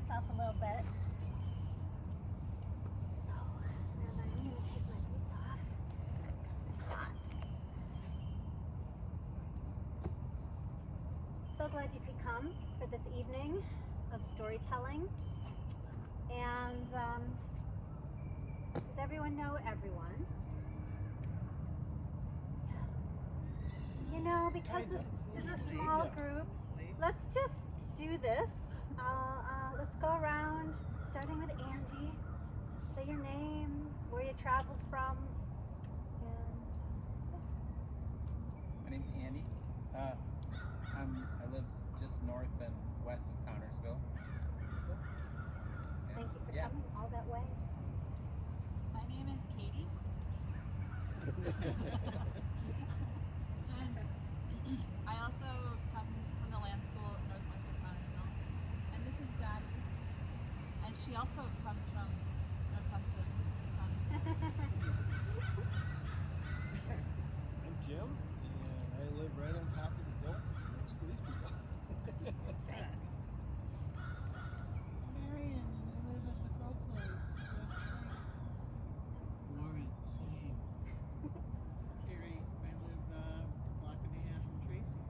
myself a little bit. So, and I'm going to take my boots off. So glad you could come for this evening of storytelling. And does everyone know everyone? You know, because this is a small group, let's just do this. Let's go around, starting with Andy. Say your name, where you traveled from. And my name's Andy. I live just north and west of Connersville. Thank you for coming all that way. My name is Katie. I also come from the land school northwest of Connersville. And this is Dottie. And she also comes from northwest of Connersville. I'm Jim, and I live right on top of the hill next to these people. That's right. Marion, and I live as the crow flies. Warren, same. Terry, I live a block and a half from Tracy.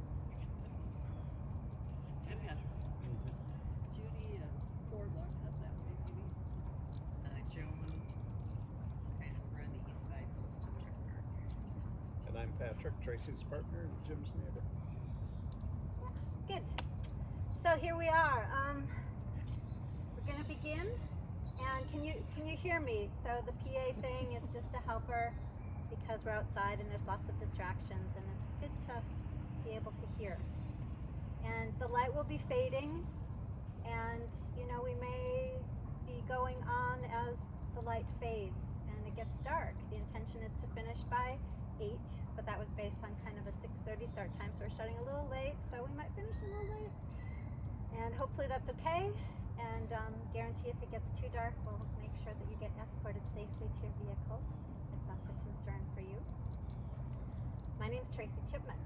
Judy, 4 blocks up that way, maybe. Joan, kind of over on the east side, close to the river. And I'm Patrick, Tracy's partner and Jim's neighbor. Good. So here we are. We're going to begin. And can you hear me? So the PA thing is just a helper because we're outside and there's lots of distractions, and it's good to be able to hear. And the light will be fading, and you know, we may be going on as the light fades and it gets dark. The intention is to finish by 8, but that was based on kind of a 6:30 start time, so we're starting a little late, so we might finish a little late. And hopefully that's okay, and guarantee if it gets too dark, we'll make sure that you get escorted safely to your vehicles, if that's a concern for you. My name's Tracy Chipman,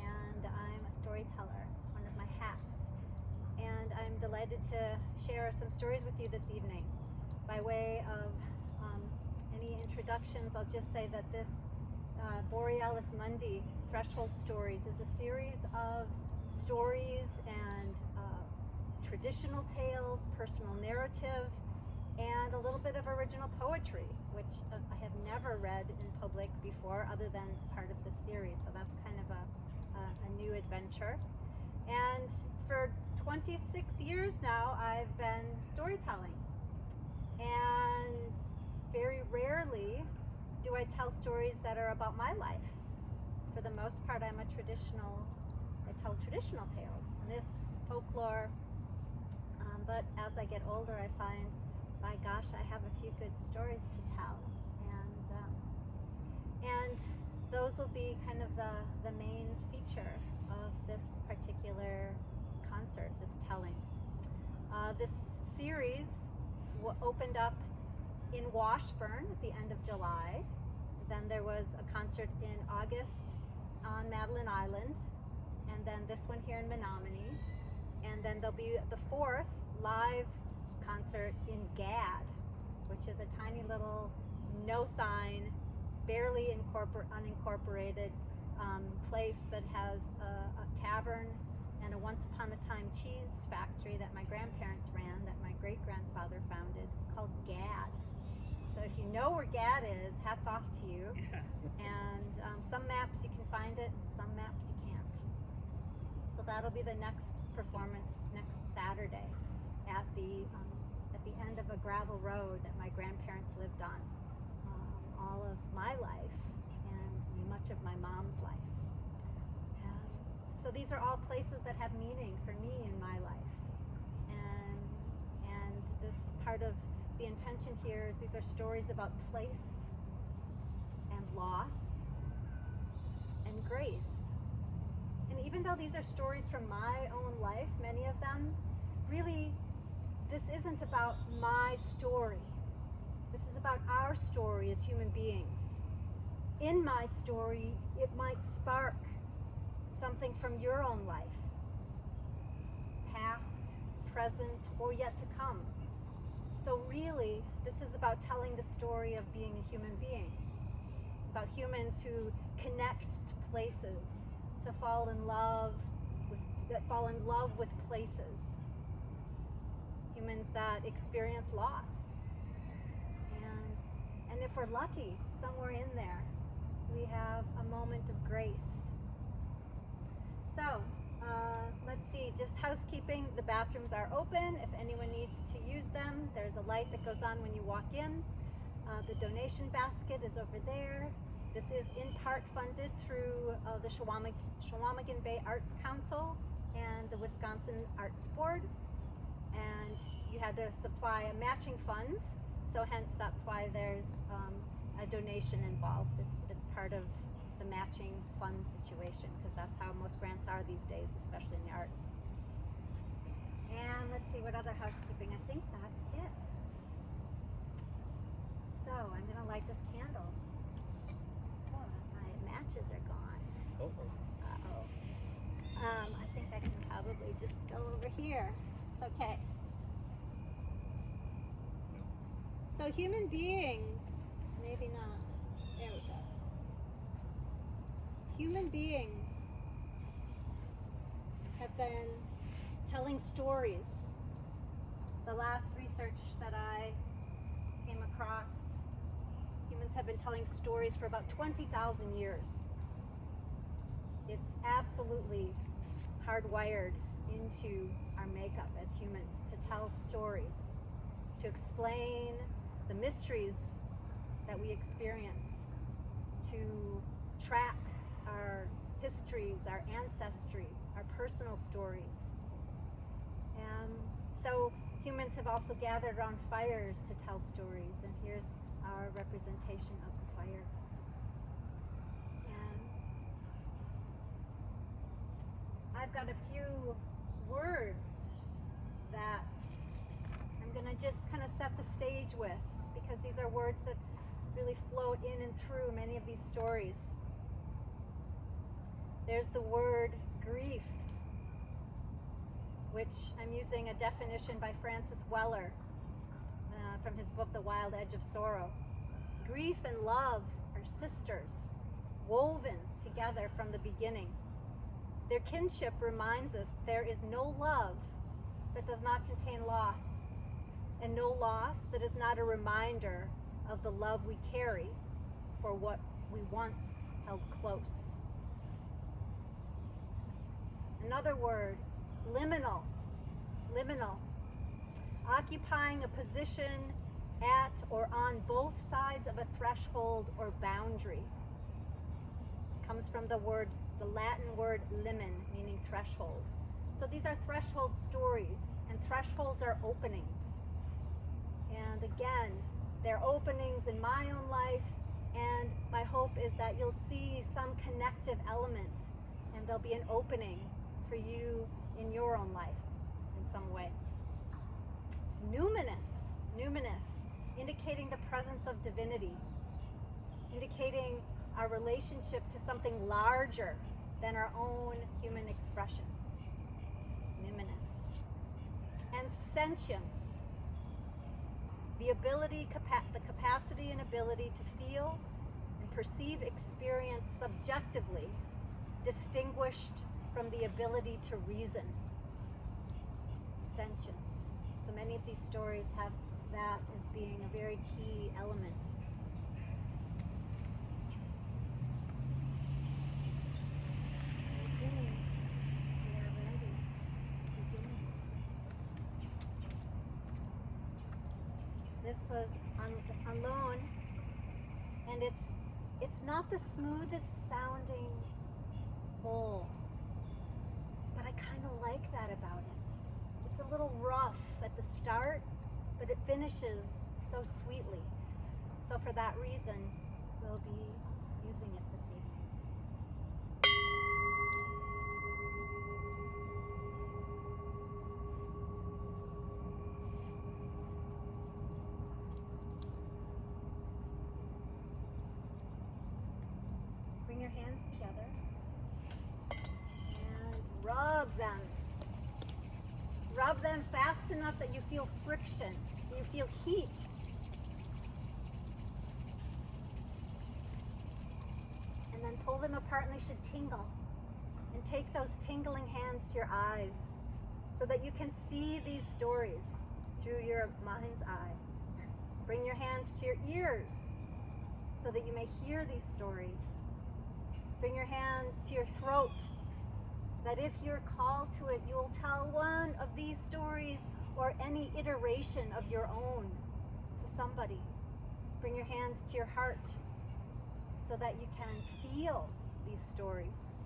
and I'm a storyteller. It's one of my hats. And I'm delighted to share some stories with you this evening. By way of any introductions, I'll just say that this BOREALIS MUNDI Threshold Stories is a series of stories and traditional tales, personal narrative, and a little bit of original poetry, which I have never read in public before other than part of the series. So that's kind of a new adventure. And for 26 years now, I've been storytelling. And very rarely do I tell stories that are about my life. For the most part, I tell traditional tales, myths, folklore. But as I get older, I find, my gosh, I have a few good stories to tell. And those will be kind of the main feature of this particular concert, this telling. This series opened up in Washburn at the end of July. Then there was a concert in August on Madeline Island, and then this one here in Menomonie, and then there'll be the 4th live concert in Gad, which is a tiny little no sign, barely unincorporated place that has a tavern and a once upon a time cheese factory that my grandparents ran, that my great-grandfather founded, called Gad. So if you know where Gad is, hats off to you. And some maps you can find it, and some maps you can't. So that'll be the next performance next Saturday at the end of a gravel road that my grandparents lived on all of my life and much of my mom's life. So these are all places that have meaning for me in my life. And this part of the intention here is these are stories about place and loss and grace. And even though these are stories from my own life, many of them, really, this isn't about my story. This is about our story as human beings. In my story, it might spark something from your own life. Past, present, or yet to come. So really, this is about telling the story of being a human being, about humans who connect to places, to fall in love with places, humans that experience loss, and if we're lucky, somewhere in there, we have a moment of grace. So, let's see, just housekeeping. The bathrooms are open. If anyone needs to use them, there's a light that goes on when you walk in. The donation basket is over there. This is in part funded through the Chequamegon Bay Arts Council and the Wisconsin Arts Board. And you had to supply matching funds, so hence that's why there's a donation involved. It's part of the matching fund situation, because that's how most grants are these days, especially in the arts. And let's see, what other housekeeping? I think that's it. So I'm gonna light this candle. Oh, my matches are gone. Uh-oh. Uh-oh. I think I can probably just go over here. It's okay. So human beings, maybe not. There we go. Human beings have been telling stories. The last research that I came across, humans have been telling stories for about 20,000 years. It's absolutely hardwired into our makeup as humans to tell stories, to explain the mysteries that we experience, to track our histories, our ancestry, our personal stories. And so humans have also gathered around fires to tell stories, and here's our representation of the fire. And I've got a few words that I'm gonna just kind of set the stage with, because these are words that really float in and through many of these stories. There's the word grief, which I'm using a definition by Francis Weller from his book, The Wild Edge of Sorrow. Grief and love are sisters, woven together from the beginning. Their kinship reminds us there is no love that does not contain loss, and no loss that is not a reminder of the love we carry for what we once held close. Another word, liminal. Liminal. Occupying a position at or on both sides of a threshold or boundary. It comes from the Latin word limen, meaning threshold. So these are threshold stories, and thresholds are openings. And again, they're openings in my own life, and my hope is that you'll see some connective element, and there'll be an opening for you in your own life in some way. Numinous, indicating the presence of divinity, indicating our relationship to something larger than our own human expression. Numinous. And sentience, the capacity and ability to feel and perceive experience subjectively, distinguished from the ability to reason. Sentience. So many of these stories have that as being a very key element. Beginning. We are ready. Beginning. This was alone, and it's not the smoothest sounding bowl, but I kind of like that about it. It's a little rough at the start, but it finishes so sweetly. So for that reason, we'll be using it this evening. Bring your hands together and rub them. Rub them fast enough that you feel friction, you feel heat. And then pull them apart and they should tingle. And take those tingling hands to your eyes so that you can see these stories through your mind's eye. Bring your hands to your ears so that you may hear these stories. Bring your hands to your throat, that if you're called to it, you'll tell one of these stories or any iteration of your own to somebody. Bring your hands to your heart so that you can feel these stories,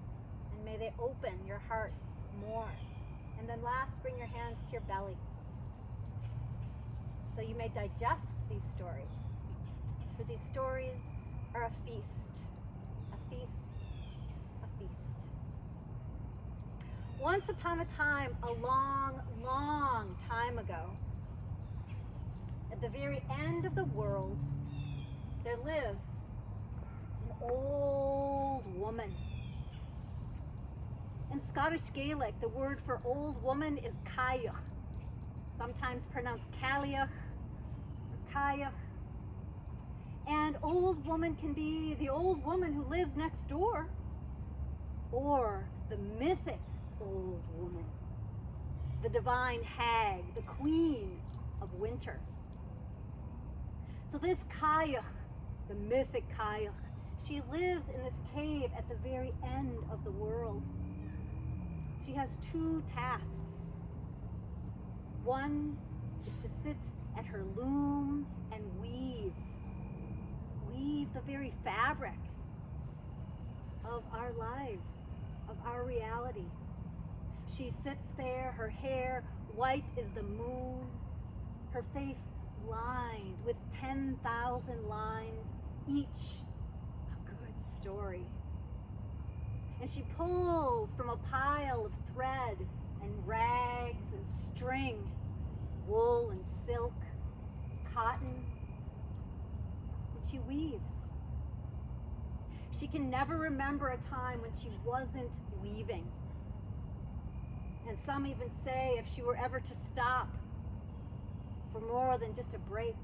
and may they open your heart more. And then last, bring your hands to your belly so you may digest these stories. For these stories are a feast, a feast, a feast. Once upon a time, a long, long time ago, at the very end of the world, there lived an old woman. In Scottish Gaelic, the word for old woman is cailleach, sometimes pronounced cailleach or cailleach. And old woman can be the old woman who lives next door, or the mythic old woman, the divine hag, the queen of winter. So this cailleach, the mythic cailleach, she lives in this cave at the very end of the world. She has two tasks. One is to sit at her loom and weave the very fabric of our lives, of our reality. She sits there, her hair white as the moon, her face lined with 10,000 lines, each a good story. And she pulls from a pile of thread and rags and string, wool and silk, cotton, and she weaves. She can never remember a time when she wasn't weaving. And some even say if she were ever to stop for more than just a break,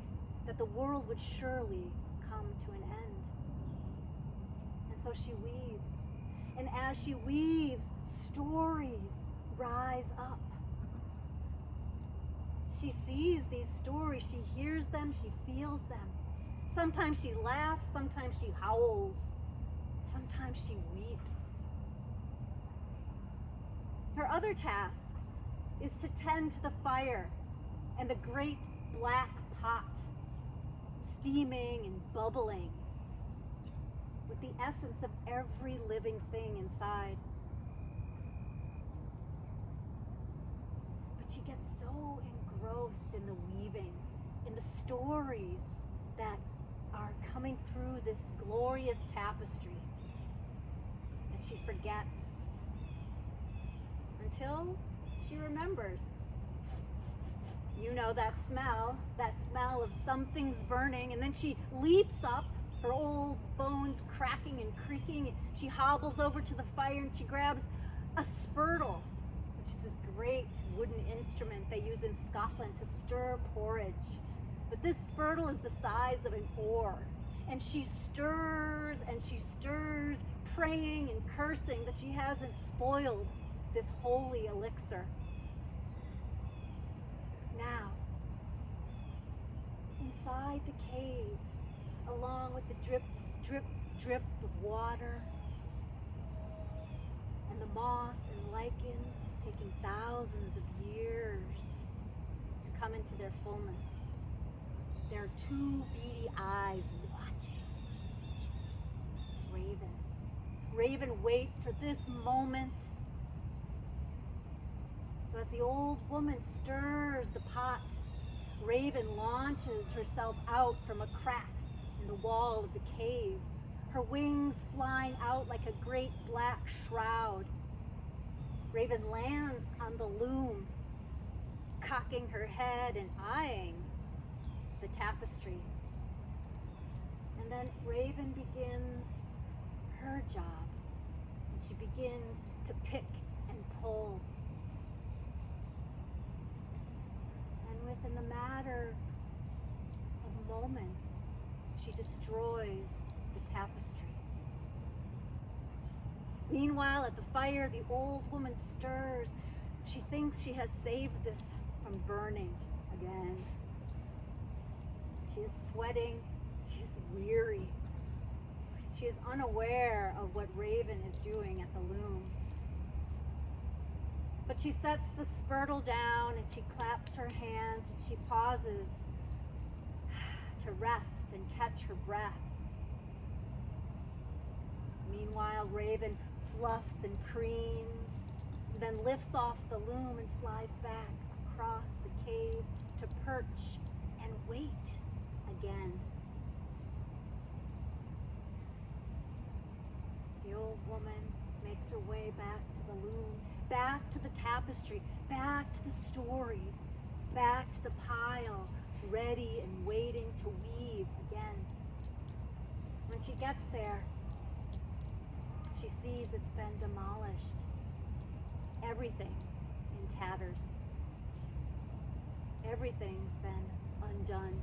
that the world would surely come to an end. And so she weaves. And as she weaves, stories rise up. She sees these stories, she hears them, she feels them. Sometimes she laughs, sometimes she howls, sometimes she weeps. Her other task is to tend to the fire and the great black pot, steaming and bubbling with the essence of every living thing inside. But she gets so engrossed in the weaving, in the stories that are coming through this glorious tapestry, that she forgets until she remembers. You know that smell of something's burning, and then she leaps up, her old bones cracking and creaking. She hobbles over to the fire and she grabs a spurtle, which is this great wooden instrument they use in Scotland to stir porridge. But this spurtle is the size of an oar, and she stirs and she stirs, praying and cursing that she hasn't spoiled this holy elixir. Now, inside the cave, along with the drip, drip, drip of water, and the moss and lichen taking thousands of years to come into their fullness, there are two beady eyes watching. Raven waits for this moment. So as the old woman stirs the pot, Raven launches herself out from a crack in the wall of the cave, her wings flying out like a great black shroud. Raven lands on the loom, cocking her head and eyeing the tapestry. And then Raven begins her job, and she begins to pick and pull. within the matter of moments, she destroys the tapestry. Meanwhile, at the fire, the old woman stirs. She thinks she has saved this from burning again. She is sweating. She is weary. She is unaware of what Raven is doing at the loom. But she sets the spurtle down and she claps her hands and she pauses to rest and catch her breath. Meanwhile, Raven fluffs and preens, then lifts off the loom and flies back across the cave to perch and wait again. The old woman makes her way back to the loom, back to the tapestry, back to the stories, back to the pile, ready and waiting to weave again. When she gets there, she sees it's been demolished. Everything in tatters. Everything's been undone.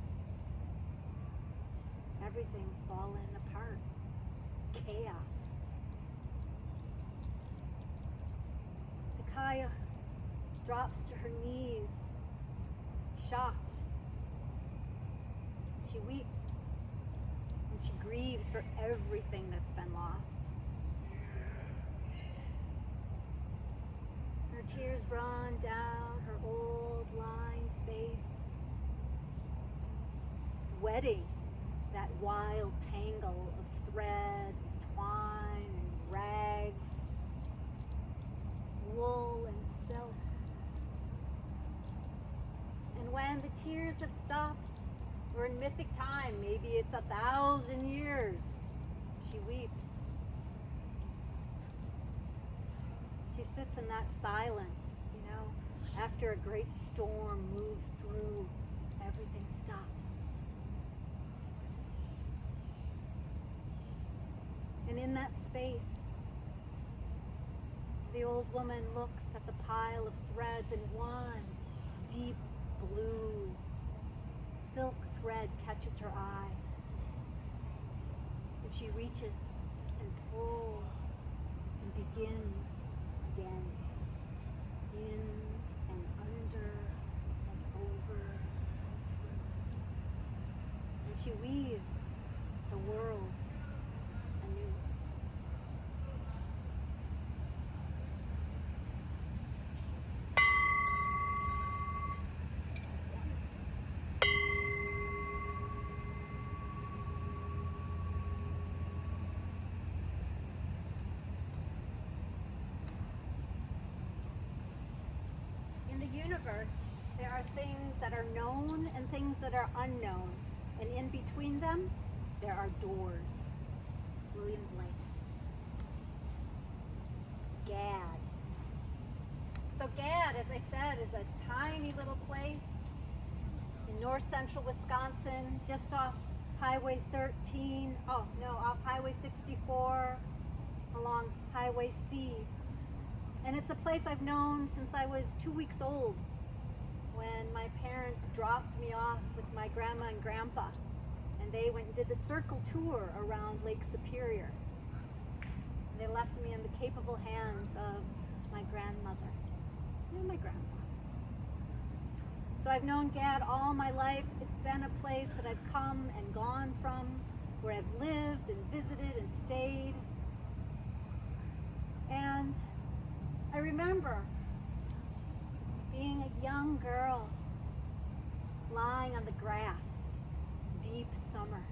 Everything's fallen apart. Chaos. Kaya drops to her knees, shocked. She weeps and she grieves for everything that's been lost. Her tears run down her old lined face, wetting that wild tangle of thread and twine and rags, wool and silk. And when the tears have stopped, we're in mythic time, maybe it's 1,000 years, she weeps. She sits in that silence, after a great storm moves through, everything stops. And in that space, the old woman looks at the pile of threads, and one deep blue silk thread catches her eye. And she reaches and pulls and begins again, in and under and over and through. And she weaves the world anew. Universe, there are things that are known and things that are unknown, and in between them there are doors. William Blake. Gad. So Gad, as I said, is a tiny little place in north central Wisconsin, just off Highway 13, off Highway 64, along Highway C. And it's a place I've known since I was 2 weeks old, when my parents dropped me off with my grandma and grandpa, and they went and did the circle tour around Lake Superior. And they left me in the capable hands of my grandmother and my grandpa. So I've known Gad all my life. It's been a place that I've come and gone from, where I've lived and visited and stayed. And I remember being a young girl lying on the grass, deep summer,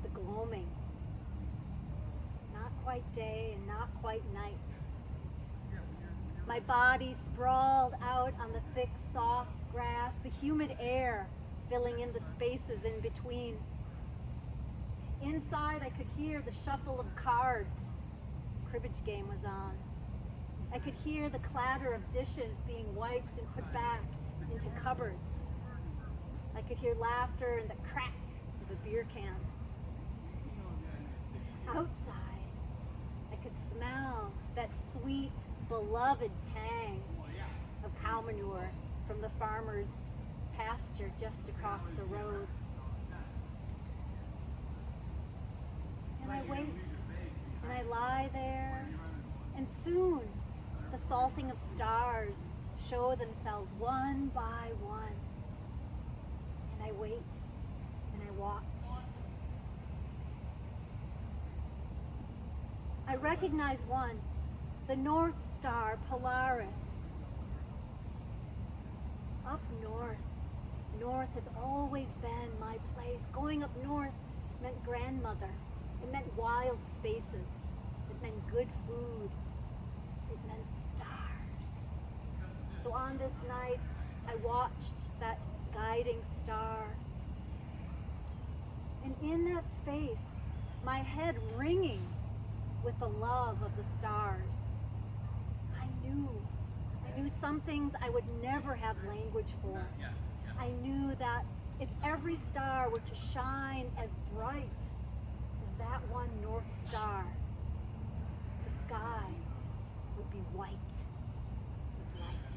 the gloaming, not quite day and not quite night. My body sprawled out on the thick, soft grass, the humid air filling in the spaces in between. Inside, I could hear the shuffle of cards. Cribbage game was on. I could hear the clatter of dishes being wiped and put back into cupboards. I could hear laughter and the crack of a beer can. Outside, I could smell that sweet, beloved tang of cow manure from the farmer's pasture just across the road. And I wait, and I lie there, and soon the salting of stars show themselves one by one. And I wait, and I watch. I recognize one, the North Star, Polaris. Up north. North has always been my place. Going up north meant grandmother. It meant wild spaces. It meant good food. It meant stars. So on this night, I watched that guiding star. And in that space, my head ringing with the love of the stars, I knew some things I would never have language for. I knew that if every star were to shine as bright as that one North Star, the sky would be white with light.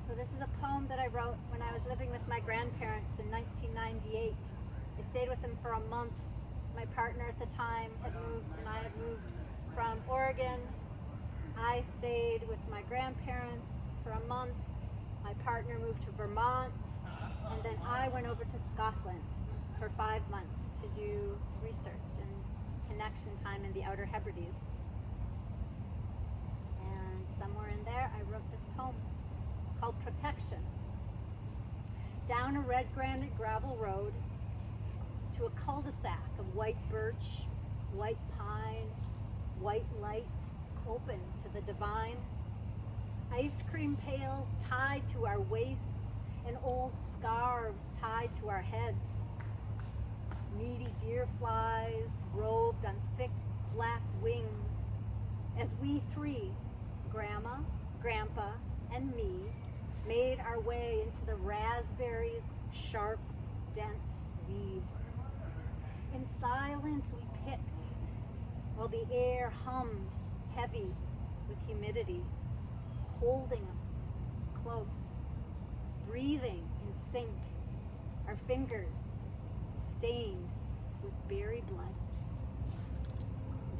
So this is a poem that I wrote when I was living with my grandparents in 1998. I stayed with them for a month. My partner at the time had moved, and I had moved from Oregon. I stayed with my grandparents for a month. My partner moved to Vermont, and then I went over to Scotland for 5 months to do research and connection time in the Outer Hebrides. And somewhere in there, I wrote this poem. It's called Protection. Down a red granite gravel road to a cul-de-sac of white birch, white pine, white light, open to the divine. Ice cream pails tied to our waists and old scarves tied to our heads. Meaty deer flies robed on thick black wings as we three, Grandma, Grandpa, and me, made our way into the raspberries' sharp, dense weave. In silence we picked, while the air hummed heavy with humidity, holding us close, breathing in sync, our fingers stained with berry blood.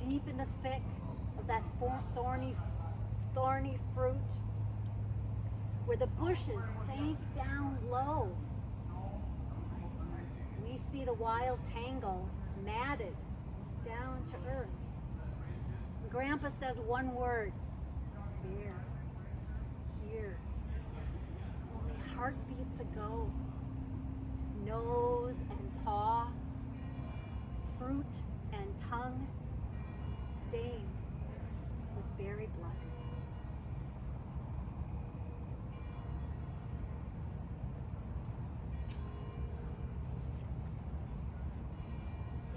Deep in the thick of that thorny fruit, where the bushes sank down low, we see the wild tangle matted down to earth. Grandpa says one word, here. Only heartbeats ago, nose and paw, fruit and tongue stained with berry blood.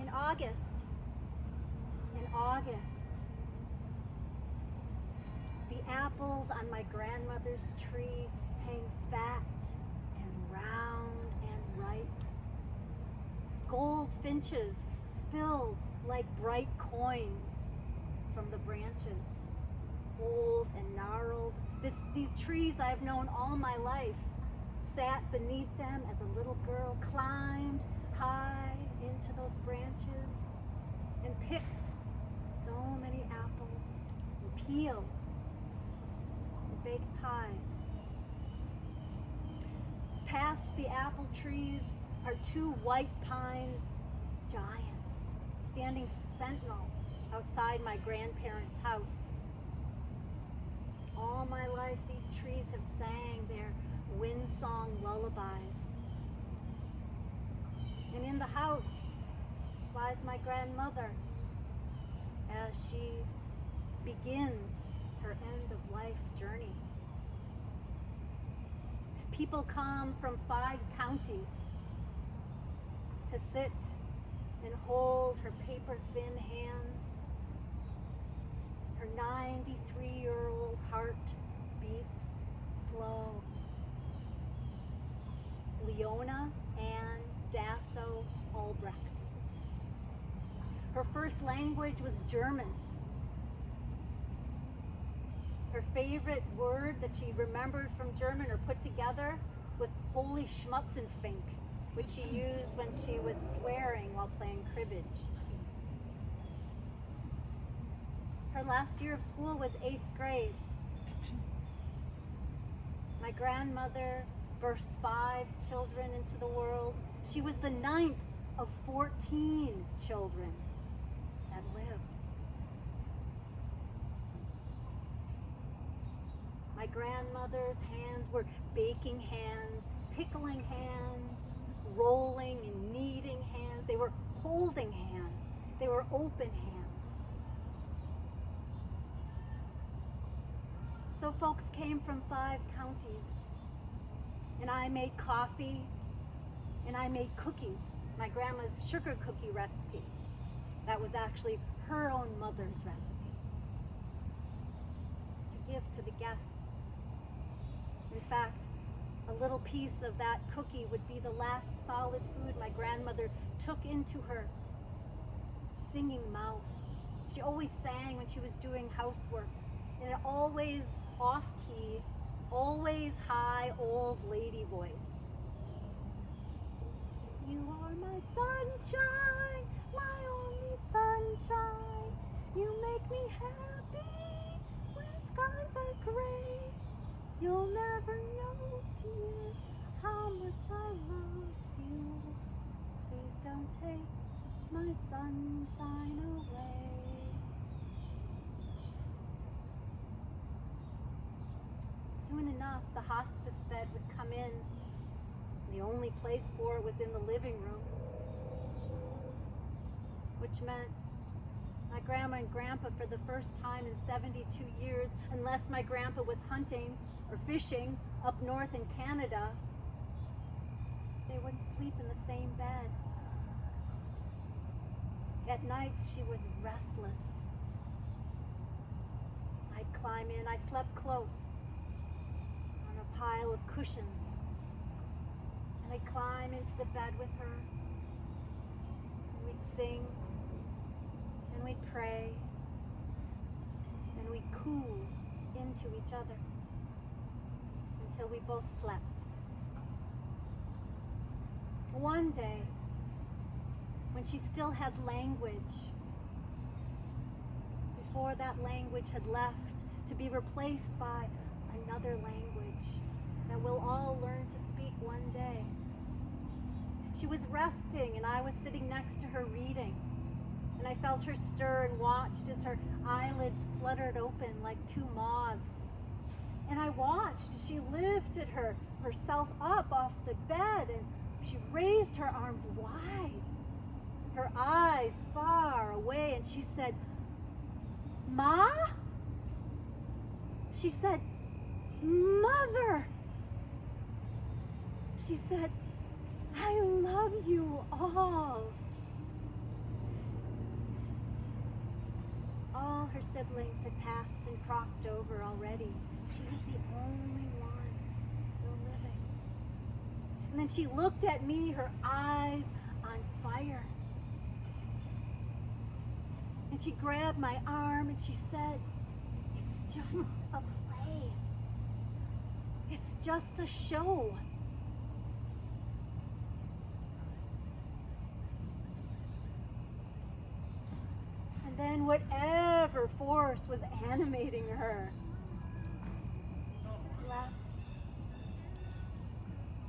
In August, the apples on my grandmother's tree hang fat and round and ripe. Goldfinches spill like bright coins from the branches, old and gnarled. These trees I've known all my life, sat beneath them as a little girl, climbed high into those branches and picked so many apples and peeled and baked pies. Past the apple trees are two white pine giants standing sentinel outside my grandparents' house. All my life these trees have sang their windsong lullabies. And in the house lies my grandmother as she begins her end-of-life journey. People come from 5 counties to sit and hold her paper-thin hands. Her 93-year-old heart beats slow. Leona Ann Dasso Albrecht. Her first language was German. Her favorite word that she remembered from German or put together was holy schmutzenfink, which she used when she was swearing while playing cribbage. Her last year of school was 8th grade. My grandmother birthed 5 children into the world. She was the 9th of 14 children that lived. My grandmother's hands were baking hands, pickling hands, rolling and kneading hands. They were holding hands. They were open hands. So folks came from 5 counties, and I made coffee, and I made cookies. My grandma's sugar cookie recipe. That was actually her own mother's recipe to give to the guests. In fact, a little piece of that cookie would be the last solid food my grandmother took into her singing mouth. She always sang when she was doing housework, and it always off-key, always high old lady voice. You are my sunshine, my only sunshine. You make me happy when skies are gray. You'll never know, dear, how much I love you. Please don't take my sunshine away. Soon enough, the hospice bed would come in. The only place for it was in the living room, which meant my grandma and grandpa, for the first time in 72 years, unless my grandpa was hunting or fishing up north in Canada, they wouldn't sleep in the same bed. At nights, she was restless. I'd climb in. I slept close on a pile of cushions. And I'd climb into the bed with her. And we'd sing. And we'd pray. And we'd coo into each other until we both slept. One day, when she still had language, before that language had left to be replaced by another language that we'll all learn to speak one day. She was resting and I was sitting next to her reading, and I felt her stir and watched as her eyelids fluttered open like 2 moths. And I watched as she lifted herself up off the bed, and she raised her arms wide, her eyes far away, and she said, "Ma?" She said, "Mother." She said, "I love you all." All her siblings had passed and crossed over already. She was the only one still living. And then she looked at me, her eyes on fire. And she grabbed my arm and she said, "It's just a play. It's just a show." And then whatever force was animating her left.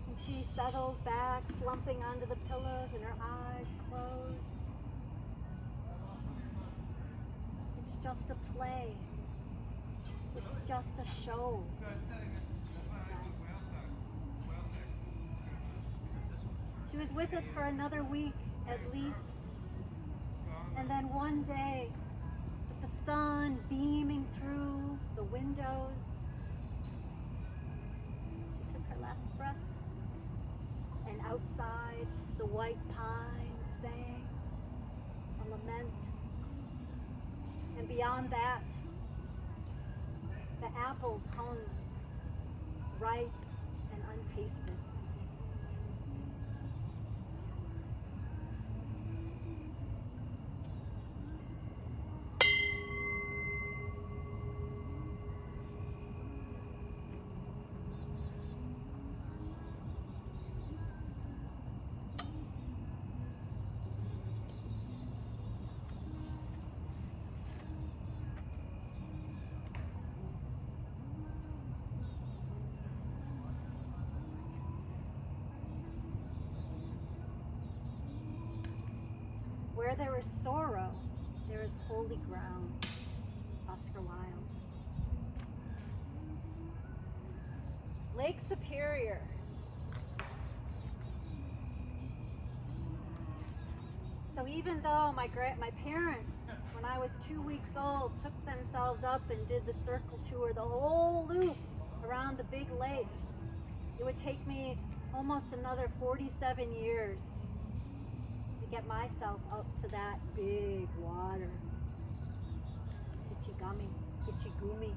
And she settled back, slumping onto the pillows, and her eyes closed. It's just a play. It's just a show. She was with us for another week at least. And then one day, with the sun beaming through the windows, she took her last breath. And outside, the white pines sang a lament. And beyond that, the apples hung ripe and untasted. Where there is sorrow, there is holy ground. Oscar Wilde. Lake Superior. So even though my parents, when I was 2 weeks old, took themselves up and did the circle tour, the whole loop around the big lake, it would take me almost another 47 years to get myself up to that big water. Ichigumi.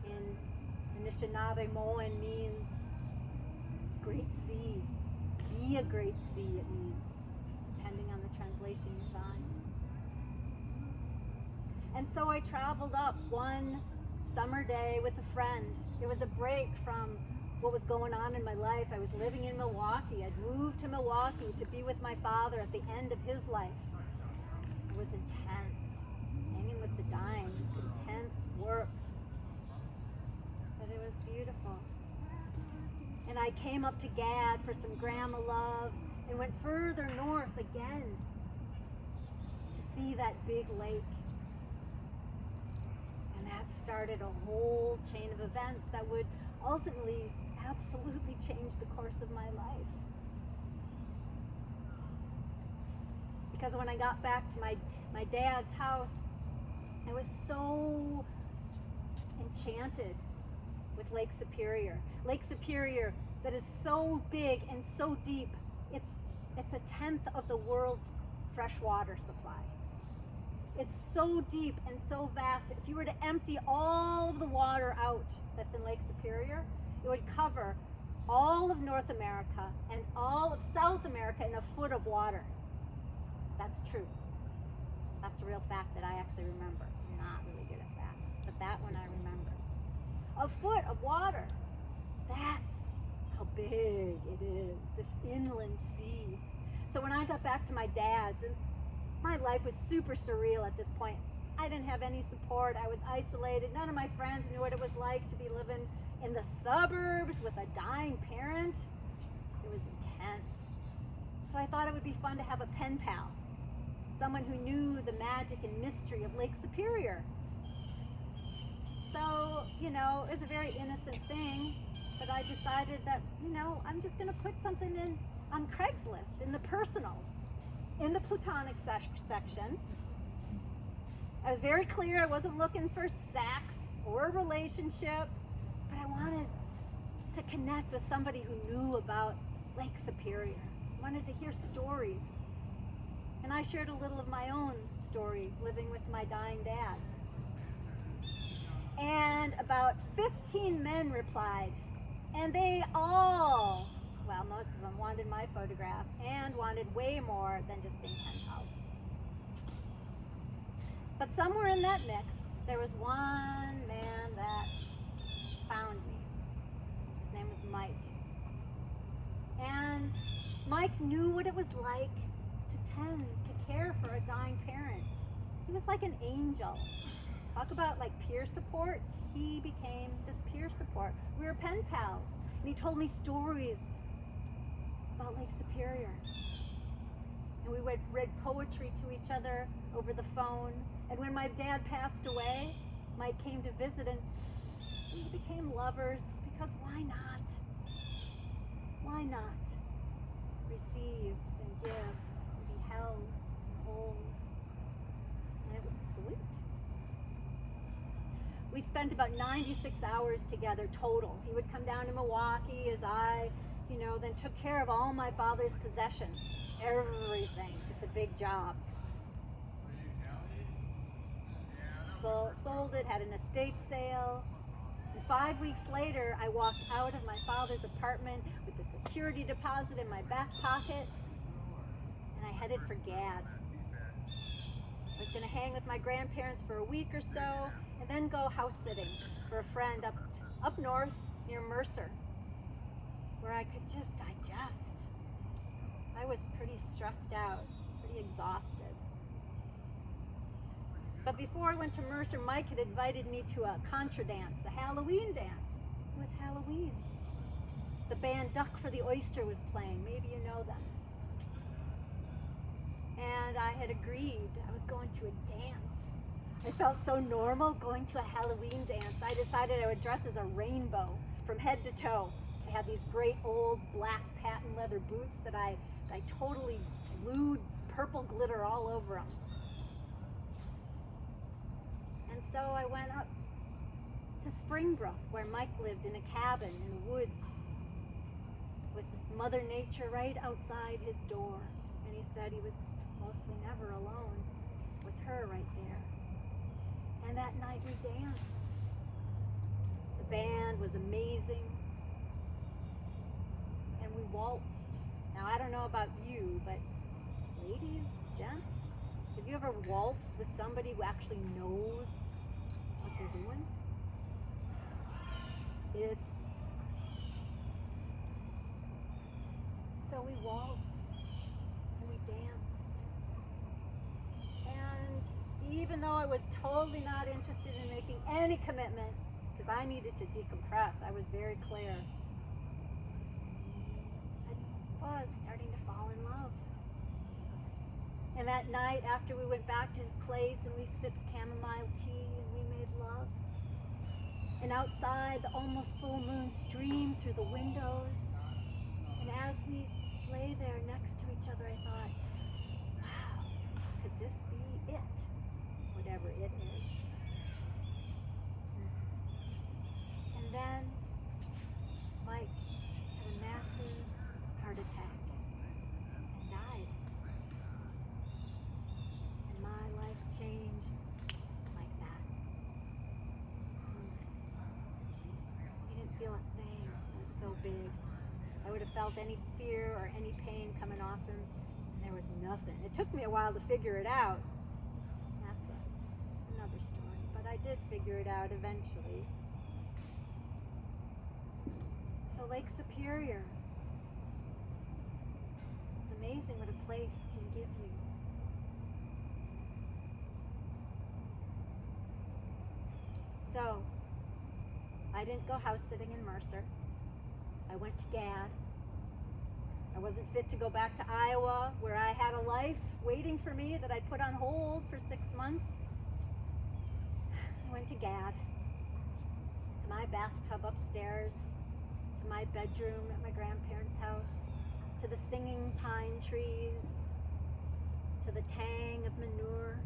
In Anishinaabe, Moan means great sea. Be a great sea, it means, depending on the translation you find. And so I traveled up one summer day with a friend. It was a break from what was going on in my life. I was living in Milwaukee. I'd moved to Milwaukee to be with my father at the end of his life. It was intense. Hanging with the dying is intense work. But it was beautiful. And I came up to Gad for some grandma love and went further north again to see that big lake. And that started a whole chain of events that would ultimately absolutely change the course of my life. Because when I got back to my dad's house, I was so enchanted with Lake Superior. Lake Superior that is so big and so deep. It's a tenth of the world's freshwater supply. It's so deep and so vast that if you were to empty all of the water out that's in Lake Superior, it would cover all of North America and all of South America in a foot of water. That's true. That's a real fact that I actually remember. I'm not really good at facts, but that one I remember. A foot of water. That's how big it is, this inland sea. So when I got back to my dad's, and my life was super surreal at this point. I didn't have any support. I was isolated. None of my friends knew what it was like to be living in the suburbs with a dying parent. It was intense. So I thought it would be fun to have a pen pal, someone who knew the magic and mystery of Lake Superior. So, it was a very innocent thing, but I decided that, I'm just going to put something in on Craigslist in the personals, in the platonic section. I was very clear I wasn't looking for sex or a relationship, but I wanted to connect with somebody who knew about Lake Superior. I wanted to hear stories. And I shared a little of my own story living with my dying dad. And about 15 men replied, and they all, well, most of them wanted my photograph and wanted way more than just being pen pals. But somewhere in that mix, there was one man that found me. His name was Mike. And Mike knew what it was like to tend, to care for a dying parent. He was like an angel. Talk about like peer support. He became this peer support. We were pen pals. And he told me stories about Lake Superior. And we read poetry to each other over the phone. And when my dad passed away, Mike came to visit and we became lovers because why not? Why not? Receive and give and be held and hold. And it was sweet. We spent about 96 hours together total. He would come down to Milwaukee as I, then took care of all my father's possessions. Everything. It's a big job. Sold it, had an estate sale. And 5 weeks later, I walked out of my father's apartment with the security deposit in my back pocket, and I headed for Gad. I was going to hang with my grandparents for a week or so, and then go house sitting for a friend up north near Mercer, where I could just digest. I was pretty stressed out, pretty exhausted. But before I went to Mercer, Mike had invited me to a contra dance, a Halloween dance. It was Halloween. The band Duck for the Oyster was playing. Maybe you know them. and I had agreed I was going to a dance. I felt so normal going to a Halloween dance. I decided I would dress as a rainbow from head to toe. I had these great old black patent leather boots that I totally glued purple glitter all over them. And so I went up to Springbrook, where Mike lived in a cabin in the woods with Mother Nature right outside his door. And he said he was mostly never alone with her right there. And that night we danced. The band was amazing. And we waltzed. Now I don't know about you, but ladies, gents, have you ever waltzed with somebody who actually knows what they're doing? It's so we waltzed and we danced, and even though I was totally not interested in making any commitment because I needed to decompress, I was very clear. I was starting to fall in love. And that night after we went back to his place and we sipped chamomile tea and we made love, and outside the almost full moon streamed through the windows, and as we lay there next to each other, I thought, wow, could this be it? Whatever it is. And then Mike had a massive heart attack and died. And my life changed like that. He didn't feel a thing. It was so big. I would have felt any fear or any pain coming off him, and there was nothing. It took me a while to figure it out. That's another story, but I did figure it out eventually. So Lake Superior. It's amazing what a place can give you. So, I didn't go house sitting in Mercer. I went to Gad. I wasn't fit to go back to Iowa, where I had a life waiting for me that I put on hold for 6 months. I went to Gad, to my bathtub upstairs, to my bedroom at my grandparents' house, to the singing pine trees, to the tang of manure,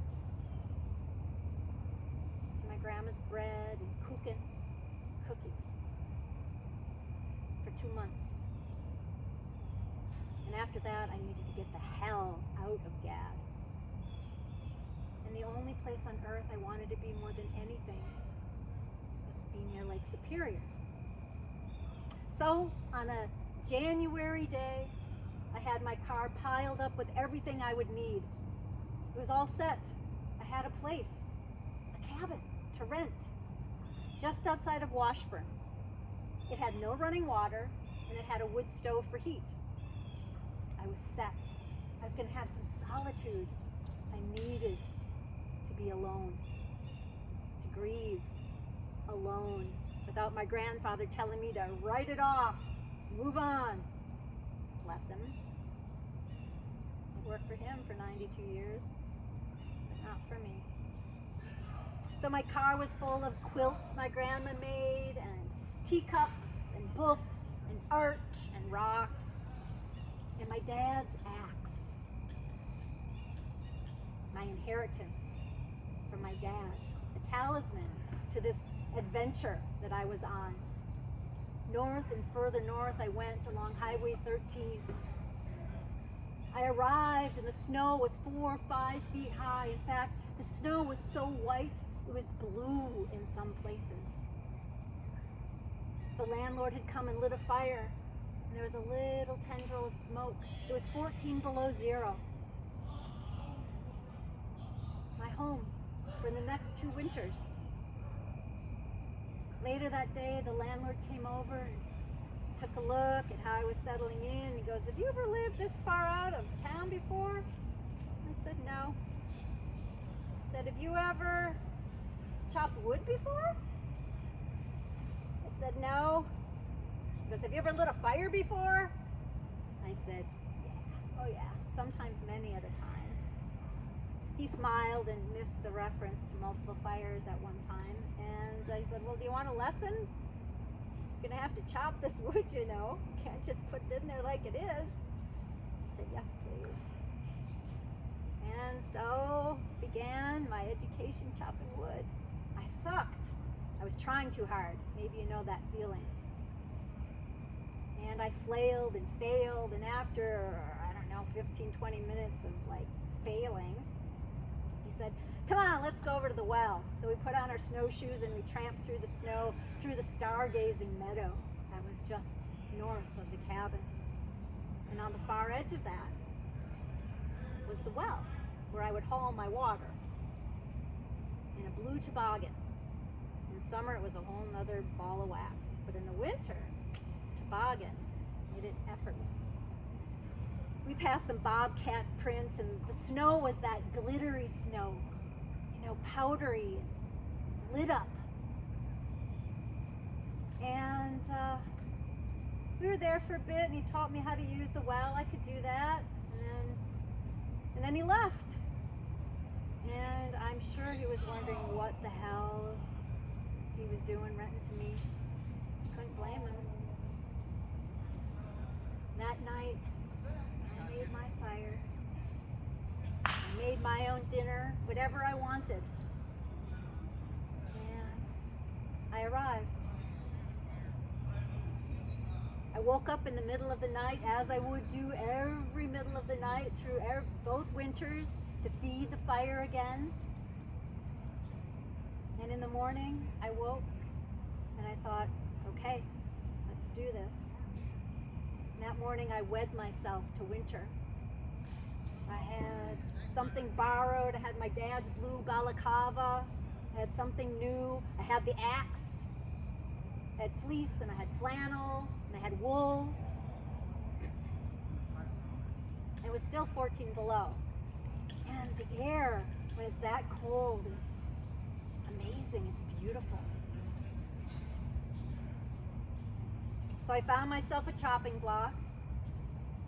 to my grandma's bread and cookies for 2 months. And after that, I needed to get the hell out of Gad. And the only place on earth I wanted to be more than anything was be near Lake Superior. So, on a January day, I had my car piled up with everything I would need. It was all set. I had a place, a cabin to rent, just outside of Washburn. It had no running water, and it had a wood stove for heat. I was set. I was going to have some solitude. I needed to be alone, to grieve alone, without my grandfather telling me to write it off, move on. Bless him. It worked for him for 92 years, but not for me. So my car was full of quilts my grandma made, and teacups, and books, and art, and rocks, and my dad's axe. My inheritance from my dad, a talisman to this adventure that I was on. North and further north I went along Highway 13. I arrived and the snow was 4 or 5 feet high. In fact, the snow was so white, it was blue in some places. The landlord had come and lit a fire, and there was a little tendril of smoke. It was 14 below zero. My home for the next 2 winters. Later that day, the landlord came over and took a look at how I was settling in. He goes, "Have you ever lived this far out of town before?" I said, "No." He said, "Have you ever chopped wood before?" I said, "No." He goes, "Have you ever lit a fire before?" I said, "Yeah, oh yeah, sometimes many at a time." he smiled and missed the reference to multiple fires at one time. And I said, well, do you want a lesson? You're gonna have to chop this wood, you know. Can't just put it in there like it is. He said, yes, please. And so began my education chopping wood. I sucked. I was trying too hard. Maybe you know that feeling. And I flailed and failed, and after, I don't know, 15, 20 minutes of like failing, he said, come on, let's go over to the well. So we put on our snowshoes and we tramped through the snow, through the stargazing meadow that was just north of the cabin. And on the far edge of that was the well, where I would haul my water in a blue toboggan. In summer, it was a whole nother ball of wax. But in the winter, toboggan made it effortless. We passed some bobcat prints, and the snow was that glittery snow, you know, powdery, lit up. And we were there for a bit, and he taught me how to use the well. I could do that, and then he left. And I'm sure he was wondering what the hell he was doing renting to me. Couldn't blame him. That night, I made my fire. I made my own dinner, whatever I wanted. And I arrived. I woke up in the middle of the night, as I would do every middle of the night through both winters, to feed the fire again. And in the morning, I woke and I thought, okay, let's do this. And that morning, I wed myself to winter. I had something borrowed. I had my dad's blue balaclava. I had something new. I had the axe. I had fleece, and I had flannel, and I had wool. It was still 14 below. And the air, when it's that cold, is amazing. It's beautiful. So I found myself a chopping block,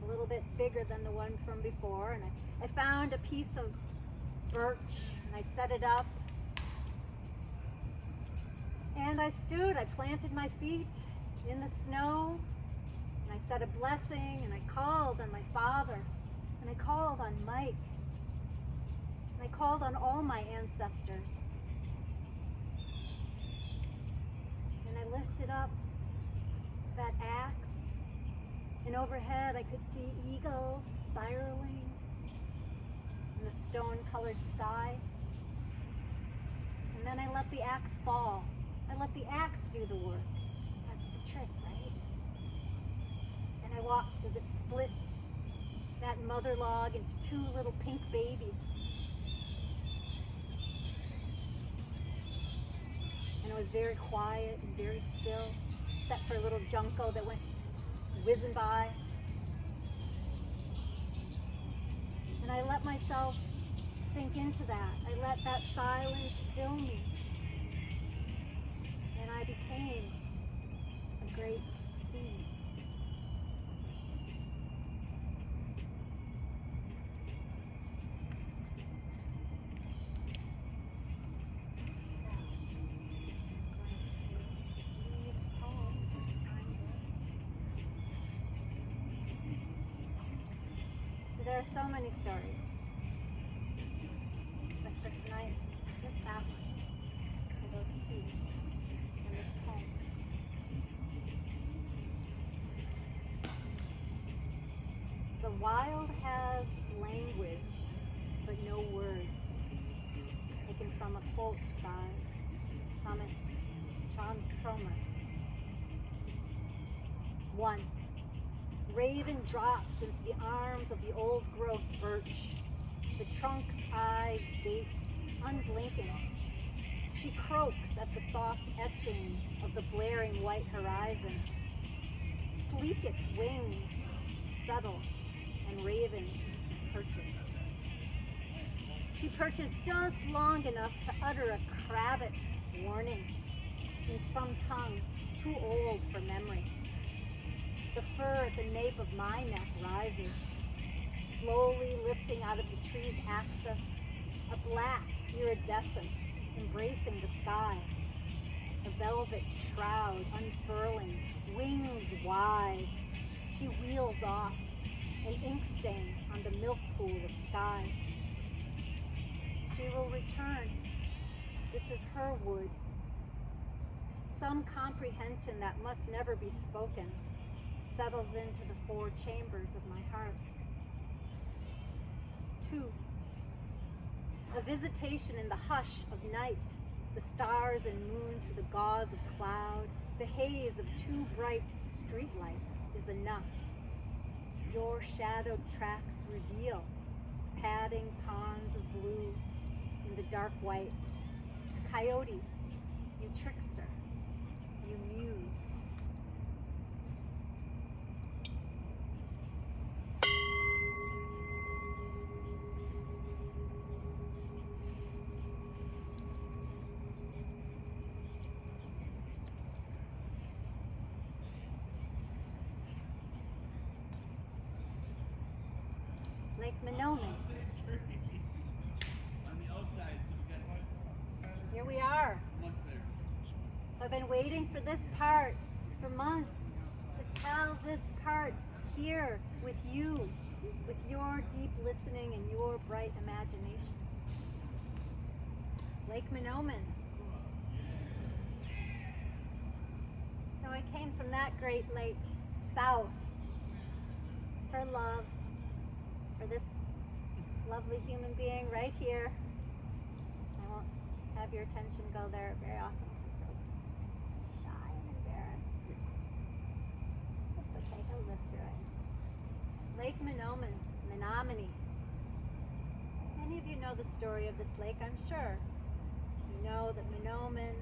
a little bit bigger than the one from before, and I found a piece of birch, and I set it up. And I stood, I planted my feet in the snow, and I said a blessing, and I called on my father, and I called on Mike, and I called on all my ancestors. And I lifted up that axe, and overhead I could see eagles spiraling in the stone-colored sky. And then I let the axe fall. I let the axe do the work. That's the trick, right? And I watched as it split that mother log into two little pink babies. And it was very quiet and very still, except for a little junco that went whizzing by. And I let myself sink into that. I let that silence fill me. And I became a great seed. There are so many stories, but for tonight, just that one, for those two, in this poem. The wild has language, but no words. Taken from a quote by Thomas Transtromer. 1. Raven drops into the arms of the old-growth birch. The trunk's eyes gape, unblinking. She croaks at the soft etching of the blaring white horizon. Sleeked wings settle, and Raven perches. She perches just long enough to utter a cravat warning in some tongue too old for memory. The fur at the nape of my neck rises, slowly lifting out of the tree's axis a black iridescence embracing the sky, a velvet shroud unfurling, wings wide. She wheels off, an ink stain on the milk pool of sky. She will return. This is her wood. Some comprehension that must never be spoken settles into the four chambers of my heart. 2. A visitation in the hush of night, the stars and moon through the gauze of cloud, the haze of 2 bright streetlights is enough. Your shadowed tracks reveal padding ponds of blue in the dark white. Coyote, you trickster, you muse. Lake Menomonie. On the outside, so we got Here we are. one there. So I've been waiting for this part for months, to tell this part here with you, with your deep listening and your bright imagination. Lake Menomonie. So I came from that great lake south for love, for this lovely human being right here. I won't have your attention go there very often because he'll be shy and embarrassed. It's okay, he'll live through it. Lake Menomonie. Many of you know the story of this lake, I'm sure. You know that Menomonie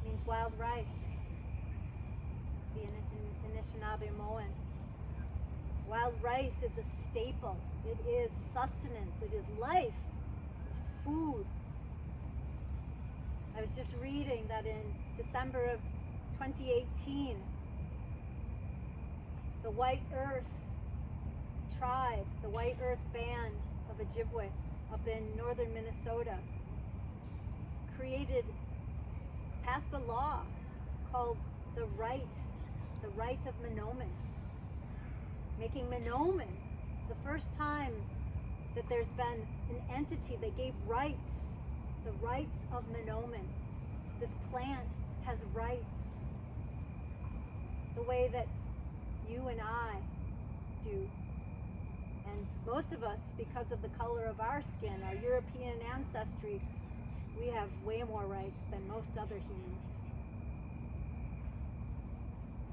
means wild rice. The Anishinaabe-Moan. Wild rice is a staple. It is sustenance. It is life. It's food. I was just reading that in December of 2018, the White Earth tribe, the White Earth band of Ojibwe up in northern Minnesota passed a law called the right of Menomonie, making Menomonie the first time that there's been an entity that gave rights, the rights of Menomonie. This plant has rights, the way that you and I do. And most of us, because of the color of our skin, our European ancestry, we have way more rights than most other humans.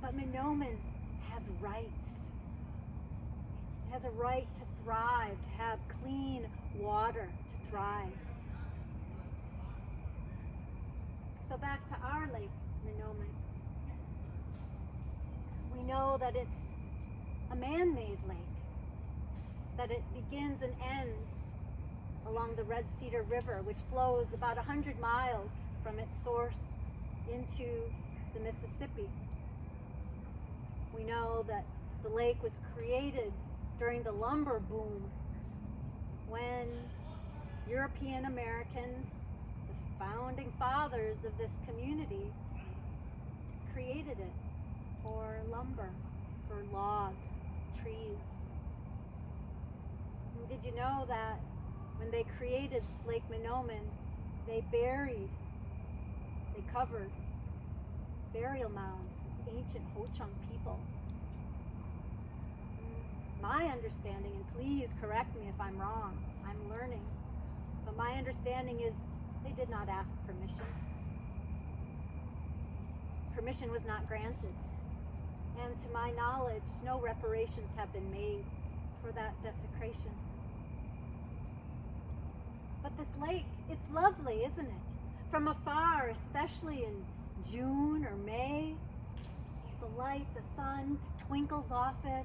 But Menomonie has rights. It has a right to thrive, to have clean water, to thrive. So back to our lake, Menomonie. We know that it's a man-made lake, that it begins and ends along the Red Cedar River, which flows about 100 miles from its source into the Mississippi. We know that the lake was created during the lumber boom when European Americans, the founding fathers of this community, created it for lumber, for logs, trees. And did you know that when they created Lake Menomonie, they covered burial mounds of ancient Ho-Chunk people? My understanding, and please correct me if I'm wrong, I'm learning, but my understanding is they did not ask permission. Permission was not granted. And to my knowledge, no reparations have been made for that desecration. But this lake, it's lovely, isn't it? From afar, especially in June or May, the light, the sun twinkles off it.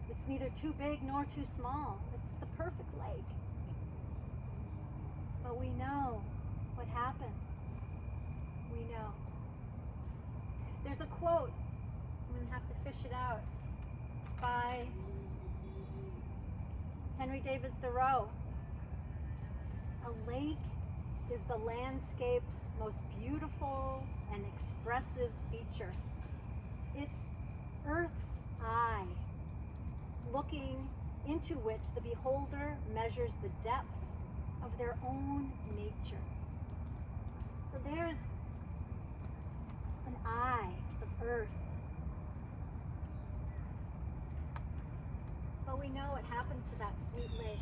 It's neither too big nor too small. It's the perfect lake. But we know what happens. We know. There's a quote. I'm going to have to fish it out. by Henry David Thoreau. A lake is the landscape's most beautiful and expressive feature. It's Earth's eye, looking into which the beholder measures the depth of their own nature. So there's an eye of Earth. But we know what happens to that sweet lake.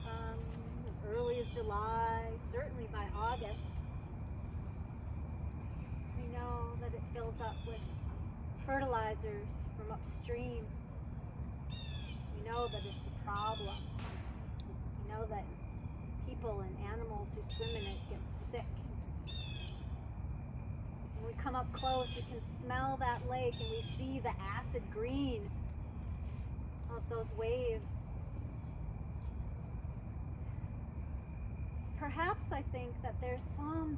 As early as July, certainly by August, we know that it fills up with fertilizers from upstream. We know that it's a problem. We know that people and animals who swim in it get sick. When we come up close, we can smell that lake and we see the acid green of those waves. Perhaps I think that there's some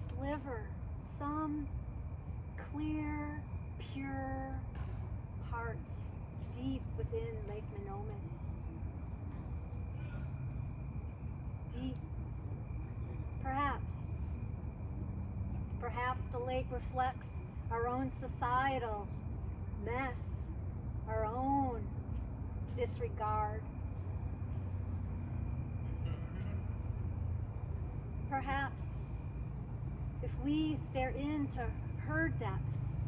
sliver, some clear, pure part deep within Lake Menomonie. Deep. Perhaps the lake reflects our own societal mess, our own disregard. Perhaps if we stare into her depths,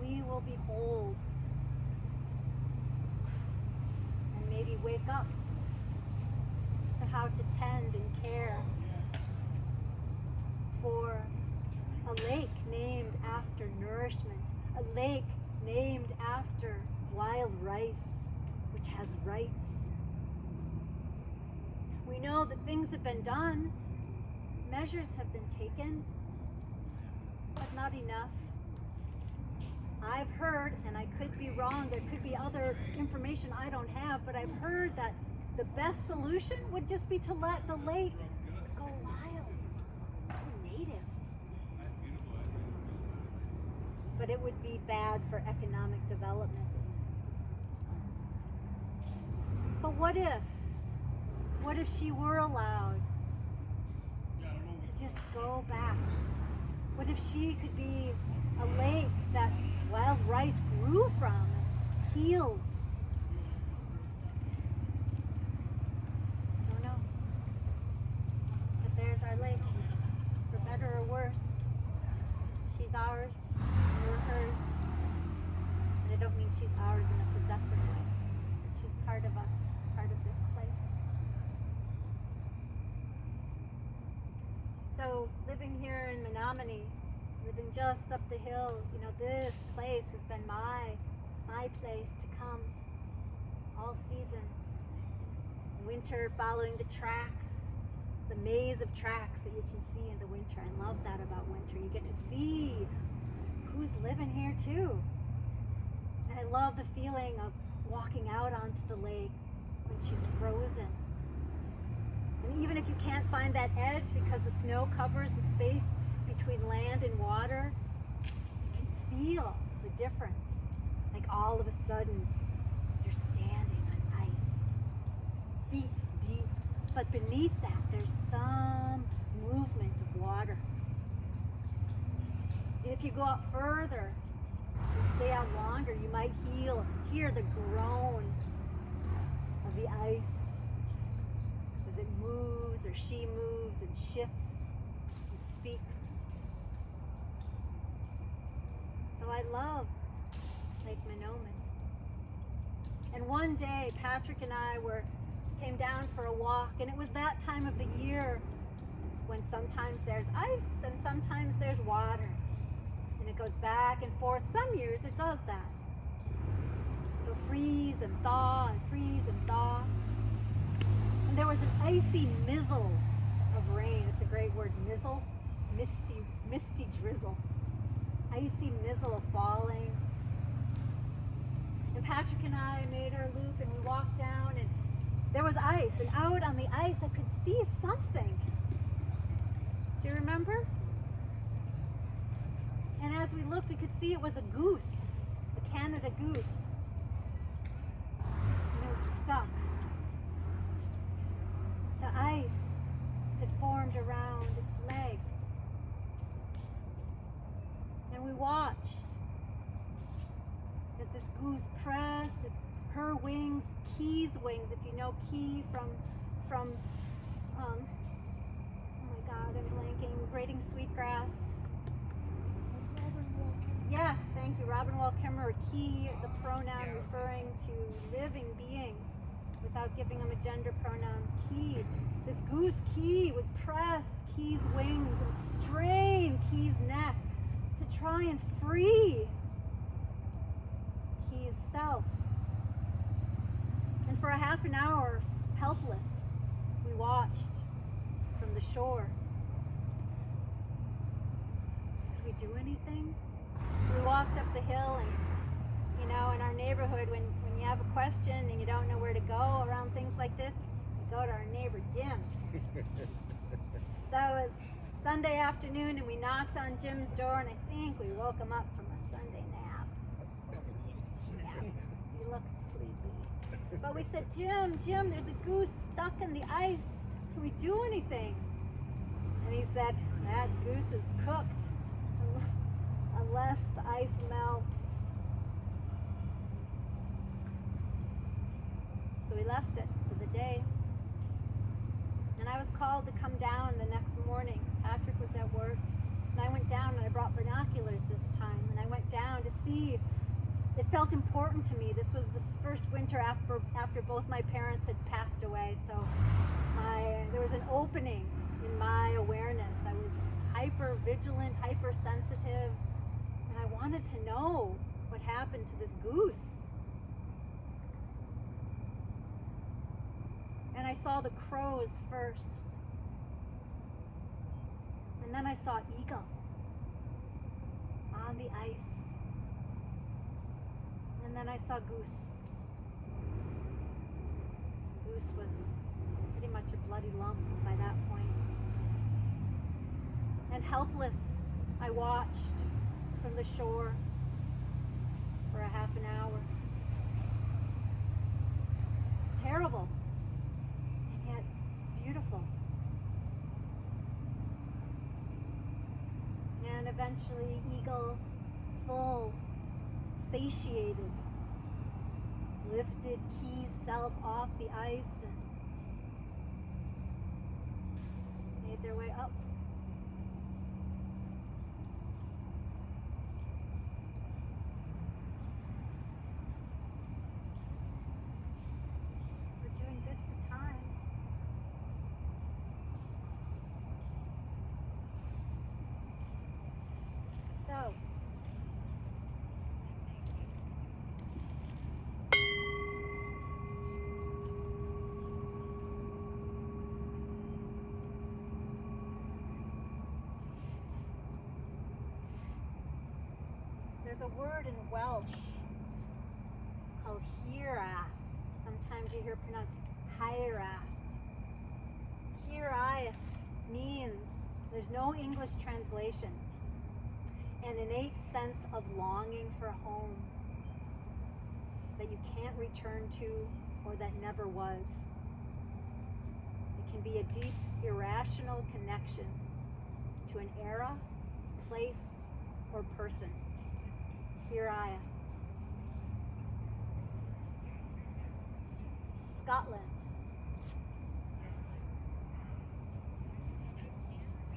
we will behold and maybe wake up to how to tend and care for a lake named after nourishment, a lake named after wild rice, which has rights. We know that things have been done, measures have been taken, but not enough. I've heard, and I could be wrong, there could be other information I don't have, but I've heard that the best solution would just be to let the lake go wild, go native. But it would be bad for economic development. But what if she were allowed to just go back? What if she could be a lake that wild rice grew from, healed? I don't know. But there's our lake, for better or worse. She's ours, we're hers. And I don't mean she's ours in a possessive way, but she's part of us, part of this place. So living here in Menomonie, living just up the hill, you know, this place has been my place to come all seasons. Winter, following the tracks, the maze of tracks that you can see in the winter. I love that about winter. You get to see who's living here too. And I love the feeling of walking out onto the lake when she's frozen. And even if you can't find that edge because the snow covers the space between land and water, you can feel the difference. Like all of a sudden, you're standing on ice, feet deep. But beneath that, there's some movement of water. And if you go out further and stay out longer, you might hear the groan of the ice as it moves, or she moves and shifts and speaks. So I love Lake Menomonie. And one day, Patrick and I came down for a walk, and it was that time of the year when sometimes there's ice and sometimes there's water. And it goes back and forth. Some years it does that. It'll freeze and thaw and freeze and thaw. And there was an icy mizzle of rain. It's a great word, mizzle. Misty drizzle. Icy mizzle falling. And Patrick and I made our loop and we walked down, and there was ice, and out on the ice I could see something. Do you remember? And as we looked, we could see it was a goose, a Canada goose. And it was stuck. The ice had formed around its legs. And we watched as this goose pressed her wings, Key's wings, if you know Key from oh my God, I'm blanking, Braiding Sweetgrass. Yes, thank you, Robin Wall Kimmerer, Key, the pronoun referring to living beings without giving them a gender pronoun, Key. This goose, Key, would press Key's wings and strain Key's neck to try and free Key's self. And for a half an hour, helpless, we watched from the shore. Could we do anything? So we walked up the hill, and you know, in our neighborhood, when you have a question and you don't know where to go around things like this, you go to our neighbor Jim. So it was Sunday afternoon, and we knocked on Jim's door, and I think we woke him up from a Sunday nap. Yeah, he looked sleepy. But we said, Jim, there's a goose stuck in the ice. Can we do anything? And he said, that goose is cooked unless the ice melts. So we left it for the day. And I was called to come down the next morning. Patrick was at work, and I went down, and I brought binoculars this time, and I went down to see. It felt important to me. This was the first winter after both my parents had passed away, so there was an opening in my awareness. I was hyper vigilant, hypersensitive, and I wanted to know what happened to this goose. And I saw the crows first. And then I saw eagle on the ice. And then I saw goose. Goose was pretty much a bloody lump by that point. And helpless, I watched from the shore for a half an hour. Terrible. And yet beautiful. And eventually, eagle, full, satiated, lifted Key's self off the ice and made their way up. We're doing good for time. So, there's a word in Welsh called hira. Sometimes you hear pronounced hira. Hira means, there's no English translation, an innate sense of longing for home that you can't return to or that never was. It can be a deep, irrational connection to an era, place, or person. Here I am. Scotland.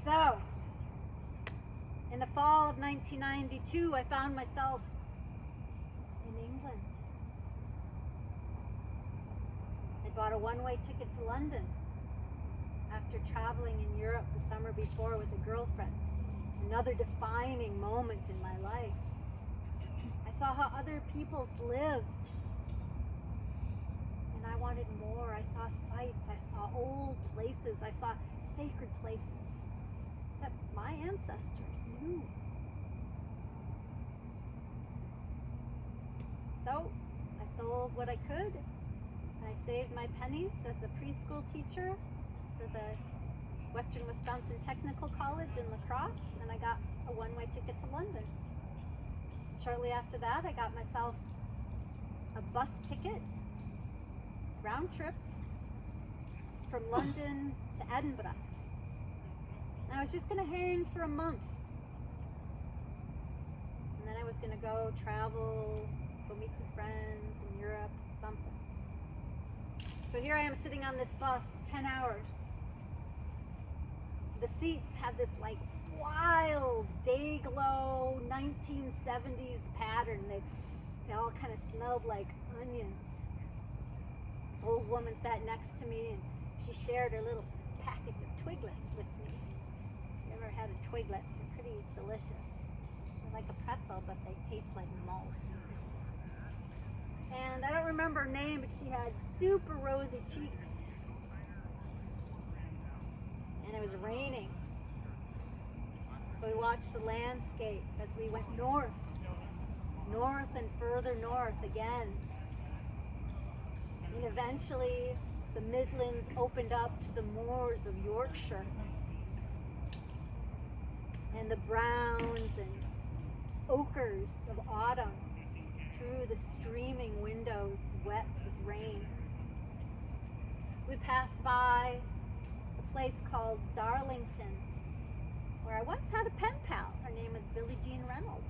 So, in the fall of 1992, I found myself in England. I bought a one-way ticket to London after traveling in Europe the summer before with a girlfriend. Another defining moment in my life. I saw how other people's lived, and I wanted more. I saw sights, I saw old places, I saw sacred places that my ancestors knew. So I sold what I could. I saved my pennies as a preschool teacher for the Western Wisconsin Technical College in La Crosse, and I got a one-way ticket to London. shortly after that, I got myself a bus ticket, round trip, from London to Edinburgh. And I was just going to hang for a month. And then I was going to go travel, go meet some friends in Europe, something. So here I am sitting on this bus, 10 hours. The seats had this like wild day glow 1970s pattern. They all kind of smelled like onions. This old woman sat next to me and she shared her little package of twiglets with me. If you ever had a twiglet, they're pretty delicious. They're like a pretzel, but they taste like malt. And I don't remember her name, but she had super rosy cheeks. And it was raining. So we watched the landscape as we went north and further north again. And eventually the Midlands opened up to the moors of Yorkshire. And the browns and ochres of autumn through the streaming windows wet with rain. We passed by a place called Darlington, where I once had a pen pal. Her name was Billie Jean Reynolds.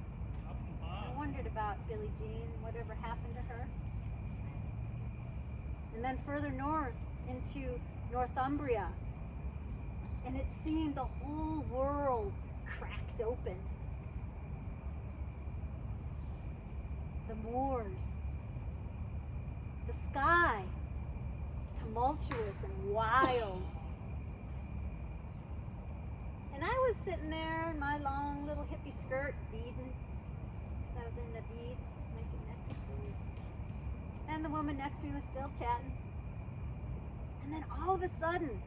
I wondered about Billie Jean, whatever happened to her. And then further north into Northumbria, and it seemed the whole world cracked open. The moors, the sky, tumultuous and wild. And I was sitting there in my long little hippie skirt, beading. I was into beads, making necklaces. And the woman next to me was still chatting. And then all of a sudden,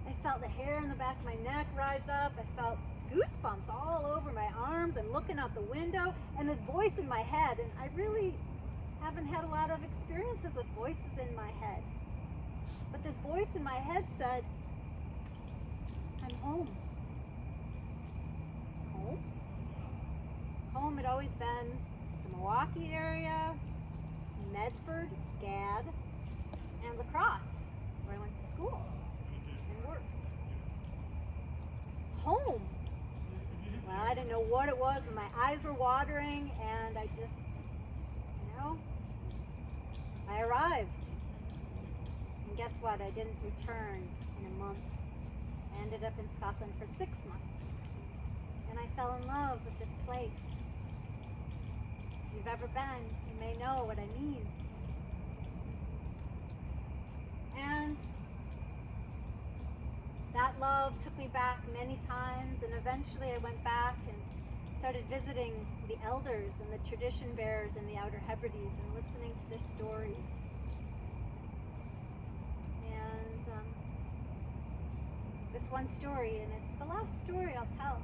I felt the hair in the back of my neck rise up. I felt goosebumps all over my arms. I'm looking out the window, and this voice in my head, and I really haven't had a lot of experiences with voices in my head. But this voice in my head said, I'm home. Home? Home had always been the Milwaukee area, Medford, Gad, and La Crosse, where I went to school and worked. Home. Well, I didn't know what it was, but my eyes were watering, and I just, I arrived. And guess what? I didn't return in a month. I ended up in Scotland for 6 months. And I fell in love with this place. If you've ever been, you may know what I mean. And that love took me back many times, and eventually I went back and started visiting the elders and the tradition bearers in the Outer Hebrides and listening to their stories. And this one story, and it's the last story I'll tell.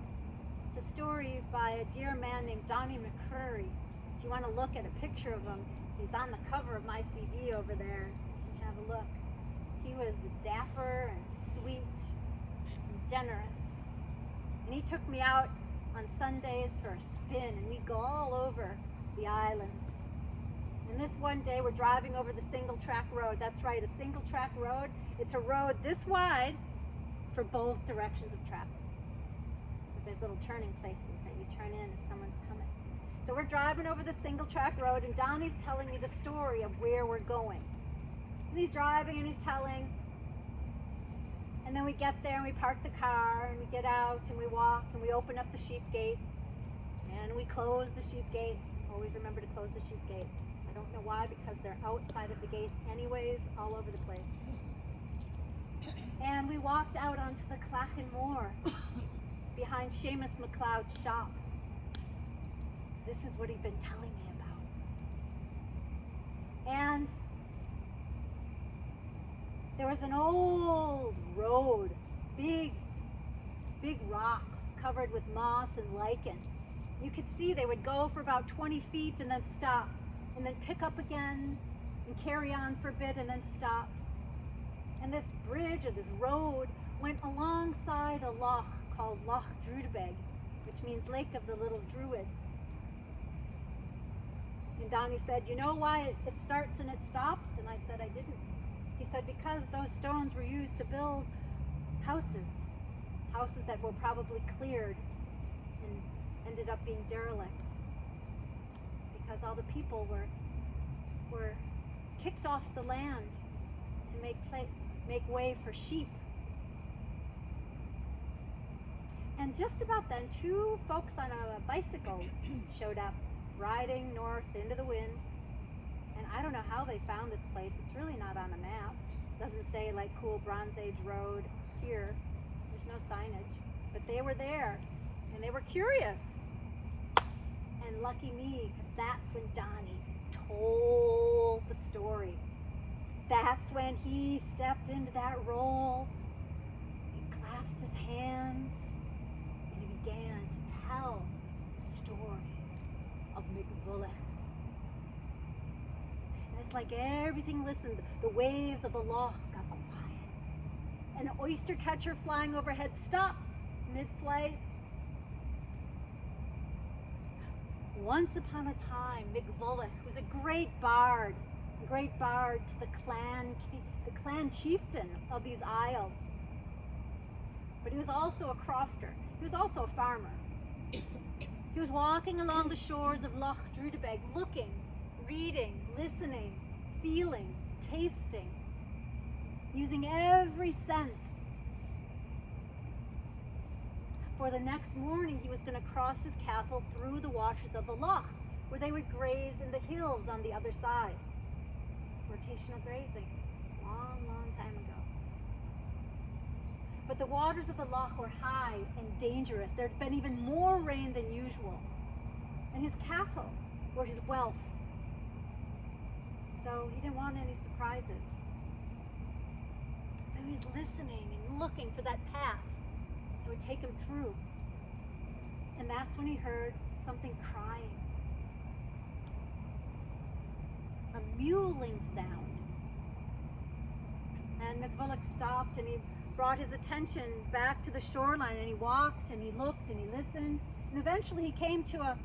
It's a story by a dear man named Donnie McCurry. If you want to look at a picture of him, he's on the cover of my CD over there. You can have a look. He was dapper and sweet and generous. And he took me out on Sundays for a spin, and we'd go all over the islands. And this one day we're driving over the single track road. That's right, a single track road. It's a road this wide for both directions of traffic. But there's little turning places that you turn in if someone's coming. So we're driving over the single track road, and Donnie's telling me the story of where we're going. And he's driving and he's telling. And then we get there and we park the car and we get out and we walk and we open up the sheep gate and we close the sheep gate. Always remember to close the sheep gate. I don't know why, because they're outside of the gate anyways, all over the place. And we walked out onto the Clachan Moor behind Seamus MacLeod's shop. This is what he'd been telling me about. And there was an old road, big rocks covered with moss and lichen. You could see they would go for about 20 feet and then stop, and then pick up again and carry on for a bit and then stop. And this bridge or this road went alongside a loch called Loch Drudebeg, which means Lake of the Little Druid. And Donnie said, you know why it starts and it stops? And I said, I didn't. He said, because those stones were used to build houses that were probably cleared and ended up being derelict. Because all the people were kicked off the land to make way for sheep. And just about then, two folks on bicycles showed up, riding north into the wind. And I don't know how they found this place. It's really not on a map. It doesn't say like cool Bronze Age road here. There's no signage. But they were there, and they were curious. And lucky me, because that's when Donnie told the story. That's when he stepped into that role. He clasped his hands, and he began to tell the story of McVulloch. And it's like everything listened. The waves of the loch got quiet. An oyster catcher flying overhead stopped mid-flight. Once upon a time, McVulloch was a great bard to the clan chieftain of these isles. But he was also a crofter. He was also a farmer. He was walking along the shores of Loch Drudebeg, looking, reading, listening, feeling, tasting, using every sense. For the next morning, he was going to cross his cattle through the waters of the loch, where they would graze in the hills on the other side. Rotational grazing, long, long time ago. But the waters of the loch were high and dangerous. There had been even more rain than usual. And his cattle were his wealth. So he didn't want any surprises. So he was listening and looking for that path that would take him through. And that's when he heard something crying. A mewling sound. And McVulloch stopped and he brought his attention back to the shoreline, and he walked and he looked and he listened, and eventually he came to a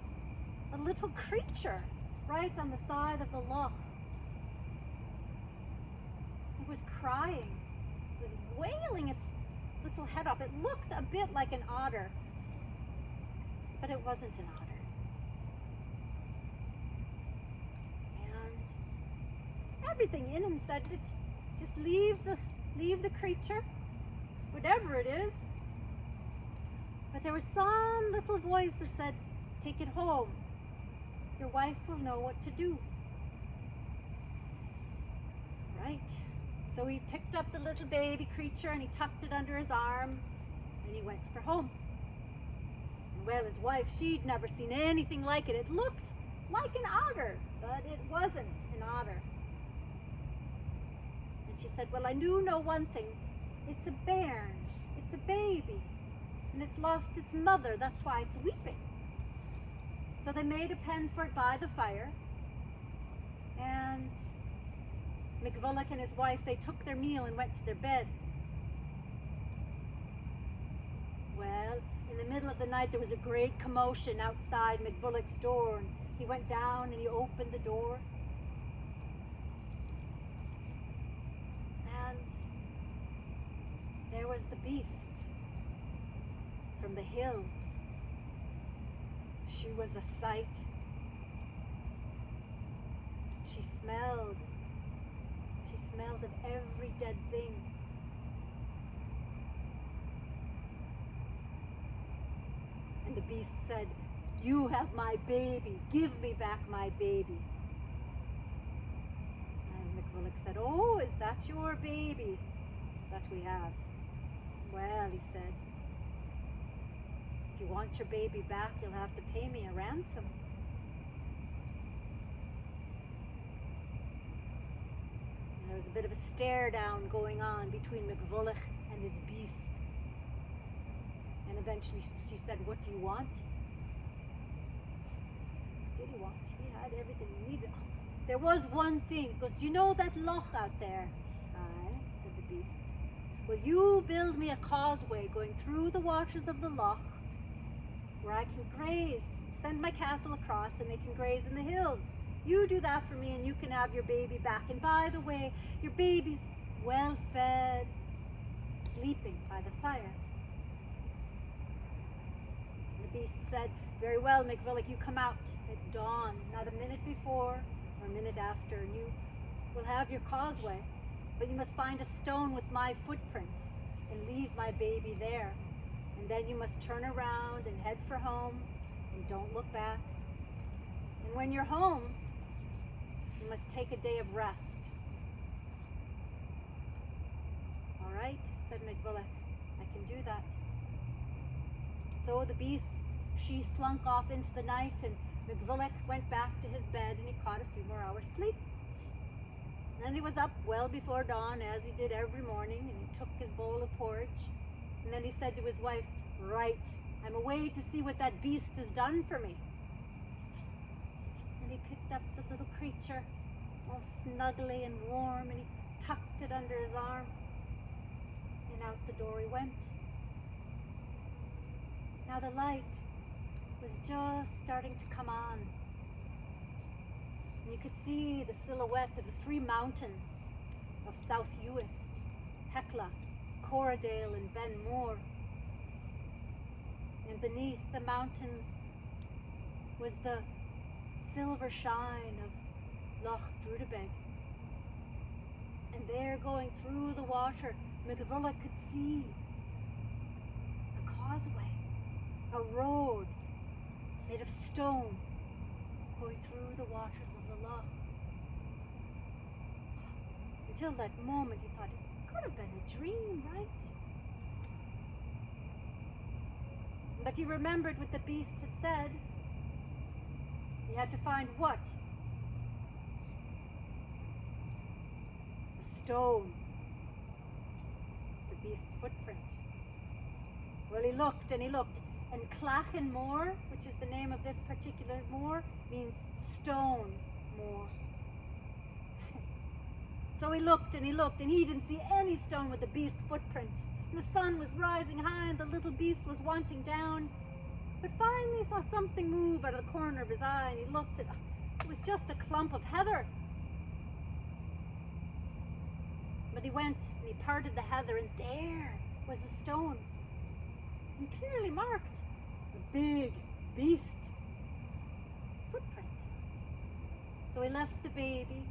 little creature right on the side of the loch. It was crying. It was wailing its little head off. It looked a bit like an otter, but it wasn't an otter. And everything in him said that just leave the creature, whatever it is. But there was some little voice that said, take it home. Your wife will know what to do. Right. So he picked up the little baby creature and he tucked it under his arm and he went for home. And well, his wife, she'd never seen anything like it. It looked like an otter, but it wasn't an otter. And she said, well, I do know one thing. It's a bairn. It's a baby. And it's lost its mother. That's why it's weeping. So they made a pen for it by the fire. And McVulloch and his wife, they took their meal and went to their bed. Well, in the middle of the night, there was a great commotion outside McVulloch's door. And he went down and he opened the door. And there was the beast from the hill. She was a sight. She smelled of every dead thing. And the beast said, you have my baby. Give me back my baby. And McVulloch said, oh, is that your baby that we have? Well, he said, if you want your baby back, you'll have to pay me a ransom. And there was a bit of a stare down going on between McVulloch and his beast. And eventually she said, what do you want? What did he want? He had everything he needed. There was one thing. He goes, do you know that loch out there? Aye, said the beast. Will you build me a causeway going through the waters of the loch where I can graze, send my cattle across and they can graze in the hills? You do that for me and you can have your baby back. And by the way, your baby's well fed, sleeping by the fire. And the beast said, very well, McVillick, you come out at dawn, not a minute before or a minute after, and you will have your causeway. But you must find a stone with my footprint and leave my baby there. And then you must turn around and head for home and don't look back. And when you're home, you must take a day of rest. All right, said McVillick, I can do that. So the beast, she slunk off into the night, and McVillick went back to his bed and he caught a few more hours sleep. And he was up well before dawn, as he did every morning, and he took his bowl of porridge. And then he said to his wife, right, I'm away to see what that beast has done for me. And he picked up the little creature, all snuggly and warm, and he tucked it under his arm. And out the door he went. Now the light was just starting to come on. And you could see the silhouette of the three mountains of South Uist, Hecla, Corradale, and Ben Moor. And beneath the mountains was the silver shine of Loch Drudebeg. And there, going through the water, McVillick could see a causeway, a road made of stone going through the waters of the loch. Until that moment he thought it could have been a dream, right? But he remembered what the beast had said. He had to find what? A stone. The beast's footprint. Well, he looked and he looked, and Clachan Moor, which is the name of this particular moor, means stone moor. So he looked and he looked, and he didn't see any stone with the beast's footprint. And the sun was rising high, and the little beast was wanting down. But finally he saw something move out of the corner of his eye, and he looked, and it was just a clump of heather. But he went and he parted the heather, and there was a stone, and clearly marked, a big beast footprint. So he left the baby,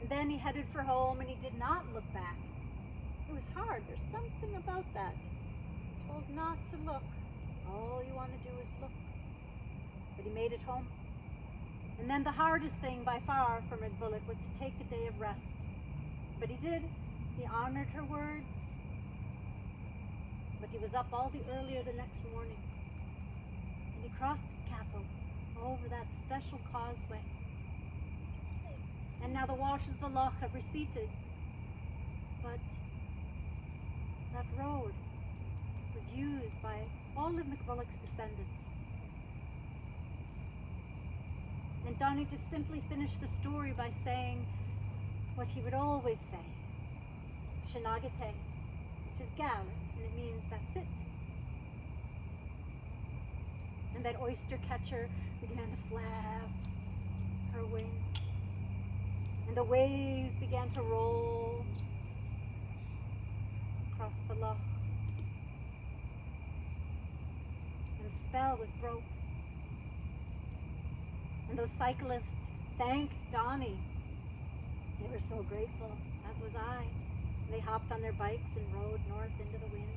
and then he headed for home, and he did not look back. It was hard. There's something about that. Told not to look. All you want to do is look. But he made it home. And then the hardest thing by far for McVillick was to take a day of rest. But he did. He honored her words. But he was up all the earlier the next morning. And he crossed his cattle over that special causeway. And now the waters of the loch have receded. But that road was used by all of McVillick's descendants. And Donnie just simply finished the story by saying what he would always say, Shanagate, which is Gaelic, and it means that's it. And that oyster catcher began to flap her wings, and the waves began to roll across the loch. And the spell was broke. And those cyclists thanked Donnie. They were so grateful, as was I. And they hopped on their bikes and rode north into the wind.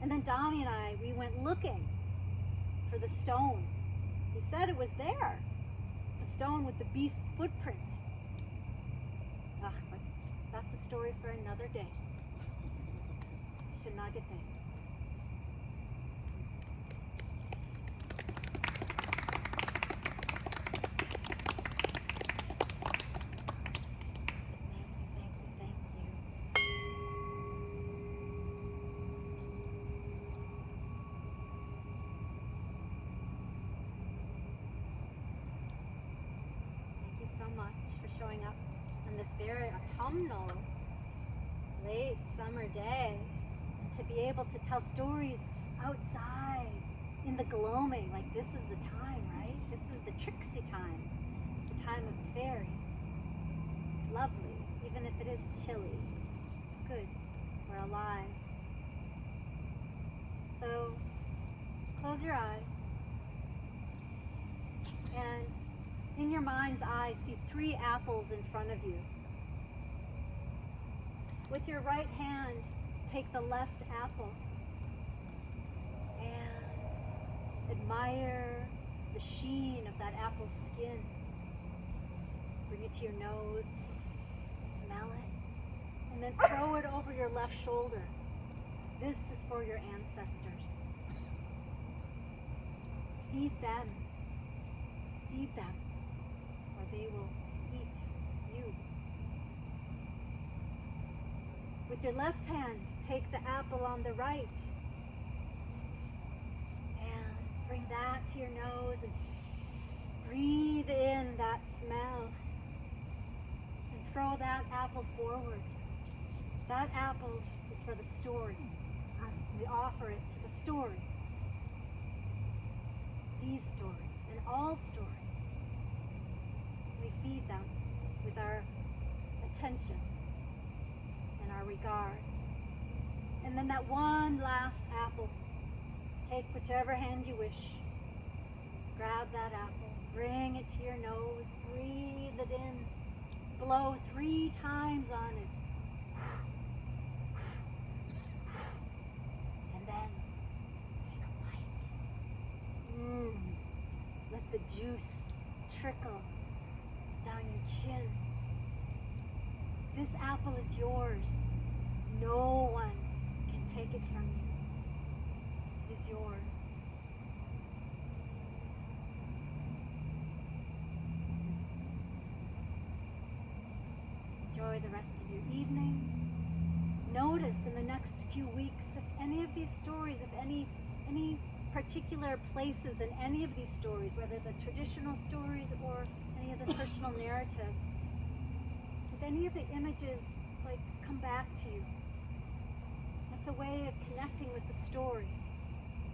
And then Donnie and I, we went looking for the stone. He said it was there. The stone with the beast's footprint. But that's a story for another day. Shanagate. Showing up on this very autumnal, late summer day, and to be able to tell stories outside in the gloaming, like this is the time, right? This is the tricksy time, the time of fairies. It's lovely, even if it is chilly. It's good. We're alive. So close your eyes, and in your mind's eye, see 3 apples in front of you. With your right hand, take the left apple and admire the sheen of that apple's skin. Bring it to your nose, smell it, and then throw it over your left shoulder. This is for your ancestors. Feed them, or they will eat you. With your left hand, take the apple on the right and bring that to your nose and breathe in that smell and throw that apple forward. That apple is for the story. We offer it to the story. These stories and all stories. We feed them with our attention and our regard. And then that one last apple. Take whichever hand you wish. Grab that apple. Bring it to your nose. Breathe it in. Blow 3 times on it. And then take a bite. Let the juice trickle down your chin. This apple is yours. No one can take it from you. It is yours. Enjoy the rest of your evening. Notice in the next few weeks if any of these stories, if any particular places in any of these stories, whether the traditional stories or any of the personal narratives, if any of the images come back to you, that's a way of connecting with the story.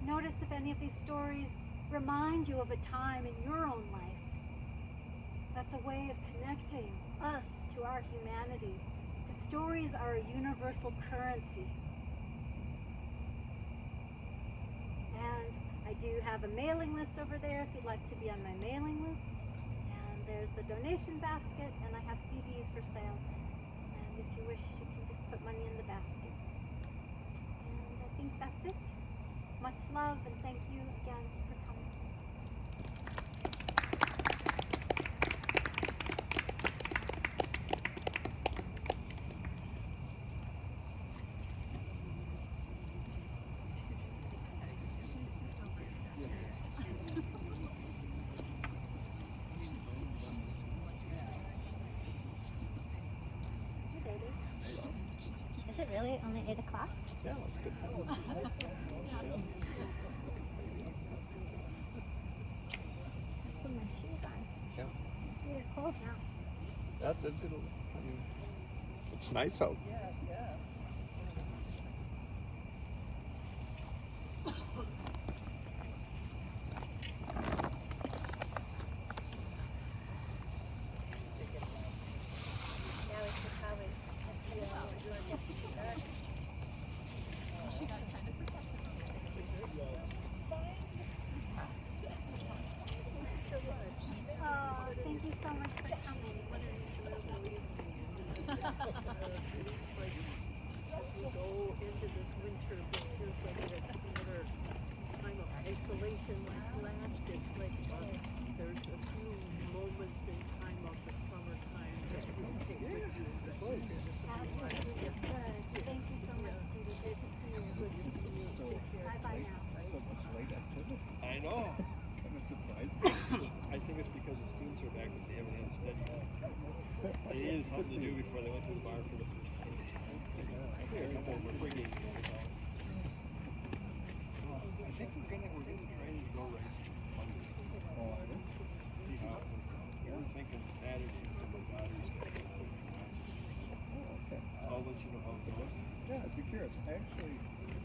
Notice if any of these stories remind you of a time in your own life. That's a way of connecting us to our humanity. The stories are a universal currency. And I do have a mailing list over there if you'd like to be on my mailing list. And there's the donation basket, and I have CDs for sale. And if you wish, you can just put money in the basket. And I think that's it. Much love, and thank you again for coming. Is it really only 8 o'clock? Yeah, that's good. Put my shoes on. Yeah. They're cold now. It's nice out. Now we should probably She got kind of protected. Oh, thank you so much for coming. We go into this winter, it feels like it's another time of isolation last. It's like there's a few moments in time of the summertime that you take with you. Absolutely good. Thank you so much, Peter. Good to see you. Good to see you. So Take care. Bye-bye now. So much late activity. I know. Kind of surprised. I think it's because the students are back, but they haven't had a study yet. They needed something to do before they went to the bar for the first time. I think a couple of them are pretty. I think we're gonna try to go racing Monday. Oh, I didn't. See how it works out. We're thinking Saturday for my daughter's gonna go to Oh, okay. So I'll let you know how it goes. Yeah, I'd be curious. Actually,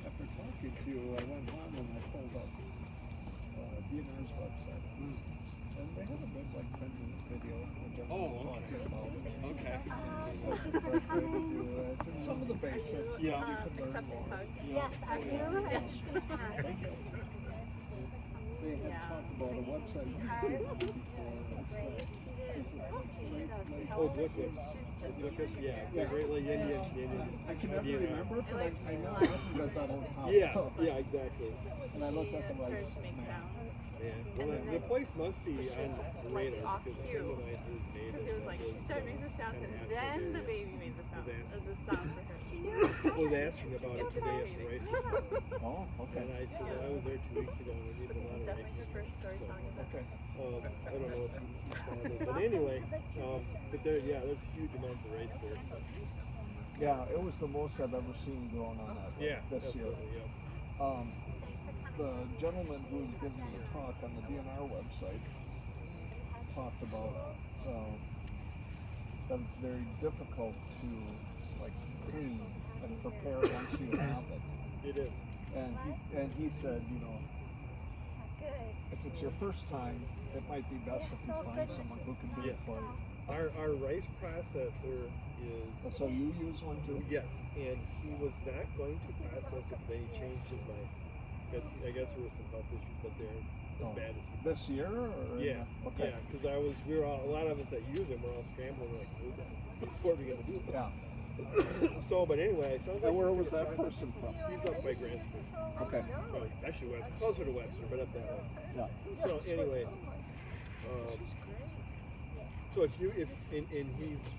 after talking to you, I went home and I pulled up DNR's website. And they have a good 10-minute video. Oh, okay. Okay. Thank you for coming. It's some of the basics. Yeah. You can learn accepting more. hugs. Yes, are you? Yes. They had talked about a website before. Oh, Blickers. Blickers, yeah. Great Lake Indian. I can never remember, but I know I listened to that old house. Yeah, exactly. And I looked at the Started like, to make sounds. Yeah. Well, the place must be on the radar Off because a cue. friend of mine who's made Because it. it was like, she started making the sounds, and An then actual the baby made the sound. Was Or the sounds for her. was asking about it today at the race. oh, okay. And I said, well, I was there 2 weeks ago and I needed a lot This is of definitely races. her first storytelling event. Okay. I don't know if you saw it, but anyway, but there, there's huge amounts of race there. So. Yeah, it was the most I've ever seen going on that this year. Absolutely, yeah. The gentleman who was giving the talk on the DNR website talked about that it's very difficult to like clean and prepare once you have it. It is. And he said, you know, Good. if it's your first time, it might be best if you find someone who can do it for you. Our rice processor is. So you use one too? Yes, and he was not going to process it, but he changed his mind. I guess there was some health issues, but they're as bad as he thought. This year? Or Yeah, okay. yeah, because we were all, a lot of us that use them, we're all scrambling like, what are we gonna do? Yeah. So, but anyway, sounds like. And where was that person from? He's up by Grand Street. Okay. Actually, Webster, closer to Webster, but up that way. Yeah. So anyway, so if he's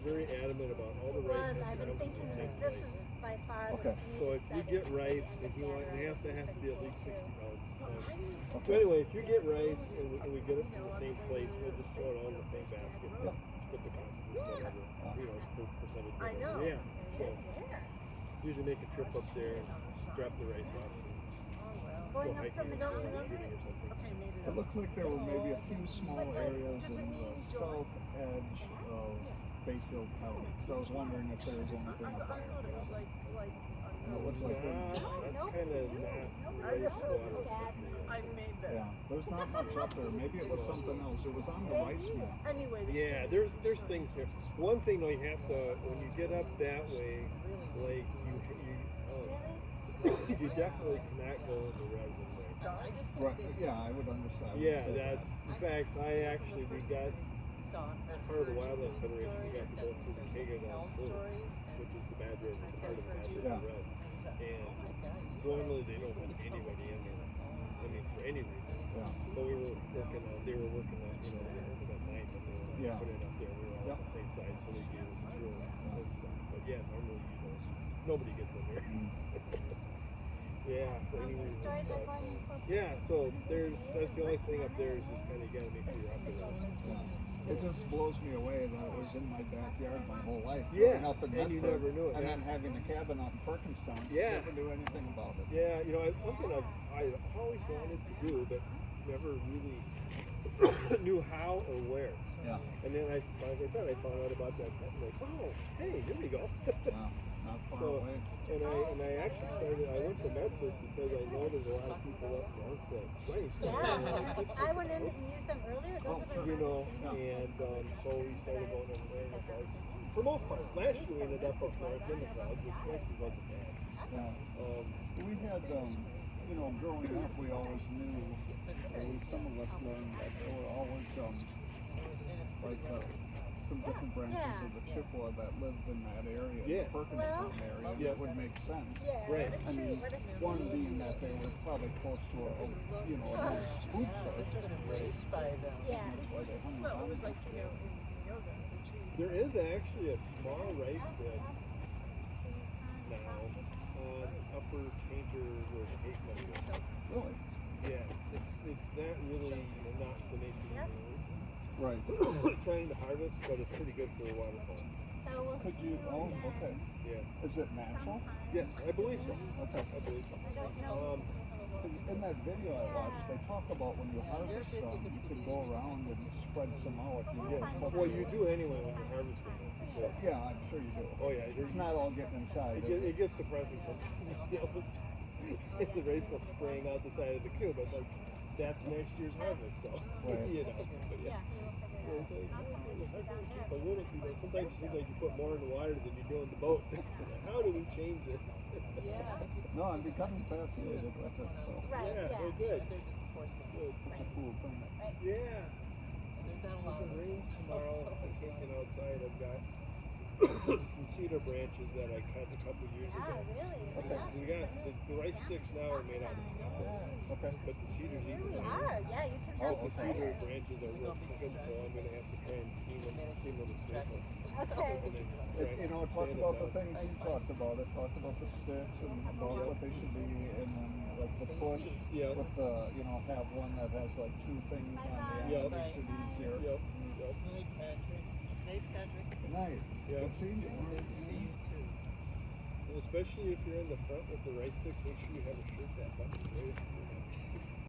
very adamant about all the rice. I've been thinking that this is by far the Okay. sweetest. So if you get rice, and it has to be at least 60 pounds. So Okay. anyway, if you get rice and we get it from the same place, we'll just throw it all in the same basket. Yep. Split the cost, whatever, it's per percentage. I know. Yeah. So usually make a trip up there and drop the rice off. Going Go up from hiking the or Menomonie. shooting or something. It looked like there were maybe a few small areas in the south edge of Bayfield County. So I was wondering if there was anything up there. It looked like That's kind of not rice water. I made that. yeah, there's not much up there. Maybe it was something else. It was on the rice map. Anyway, Yeah, there's things here. One thing though, you have to, when you get up that way, like you definitely cannot go in the resin way. Right. Yeah, I would understand. Yeah, we got part of the Wildlife Federation. We got to go through the Kagan which is the bad red part of the bad red Yeah. res. And normally they don't want anybody in there. I mean, for any reason. Yeah. But they were working on, they were working at night, and they were Yeah. putting it up there. We were all Yep. on the same side, so they gave us a tour and stuff. But yeah, normally nobody gets in there. Yeah, for any The reason. stories are but- going into yeah, so that's the only thing up there is just kind of you gotta make sure you're up there. Yeah. It just blows me away that it was in my backyard my whole life. Yeah, growing up in and you Medford, never knew it, And yeah. then having a cabin out in Perkinstown, Yeah. never knew anything about it. Yeah, it's something I've always wanted to do, but never really knew how or where. Yeah. And then like I said, I found out about that. I'm like, oh, hey, here we go. Wow. Not far So, away. and I actually I went to Medford because I know there's a lot of people up north that race. Yeah, I went in and used them earlier. Those are You know, Yeah. and so we started going over there. And it's for most part, last year we ended up up north in the clouds, which actually wasn't bad. Yeah. We had, growing up, we always knew, at least some of us learned that there were always, some different branches of the Chippewa that lived in that area, Yeah. the Perkinstown area, Yeah. that would make sense. Yeah, Right. that's I true. mean, What a one sweet being that they were probably close to a nice food source. raised by them. Yeah. That's why they hung Well, it around. was like, in yoga, There is actually a small rice bed now on Upper Tainter where the Hake Money is. Really? Yeah, it's not really not the nature Yep. Right. trying to harvest, but it's pretty good for a waterfall. So we'll Could see you, you again okay. Yeah. Is it natural? Yes, I believe so. Okay. I believe so. I don't know. In that video I watched, they talk about when you harvest them, you could go around and spread some out. You Yeah. get Well, you do anyway when you're harvesting them. Because, Yeah, I'm sure you do. oh yeah, It's not all getting inside. it gets depressing sometimes. The race goes spraying out the side of the cube, but like that's next year's harvest, so Right. But yeah. Yeah, we will figure it out. So, down there. But what if, sometimes it seems like you put more in the water than you do in the boat. How do we change this? Yeah. No, I'm becoming fascinated with it, so. Right, Yeah, yeah. well, good. There's enforcement. Good. It's a cool thing. Yeah. So there's not a If lot it of rains tomorrow, I'm taking outside. I've got some cedar branches that I cut a couple years Yeah, ago. really. Okay. Yeah. We got the rice sticks now are made out of copper, Okay. but the cedars Here even we better. are. Yeah, you can Oh, have The the cedar fire. branches are real crooked, so I'm gonna have to try and steam them with a staple. Okay. And then It talked sand about them the down. things you talked about. It talked about the sticks and about what they should be, and then like the push Yeah. with the, have one that has like two things on the end Yeah. that makes it easier. Yep. Night, Patrick. Nice, Patrick. Good night. Yeah. Good seeing you. Good to see you too. And especially if you're in the front with the rice sticks, make sure you have a shirt that buttons right.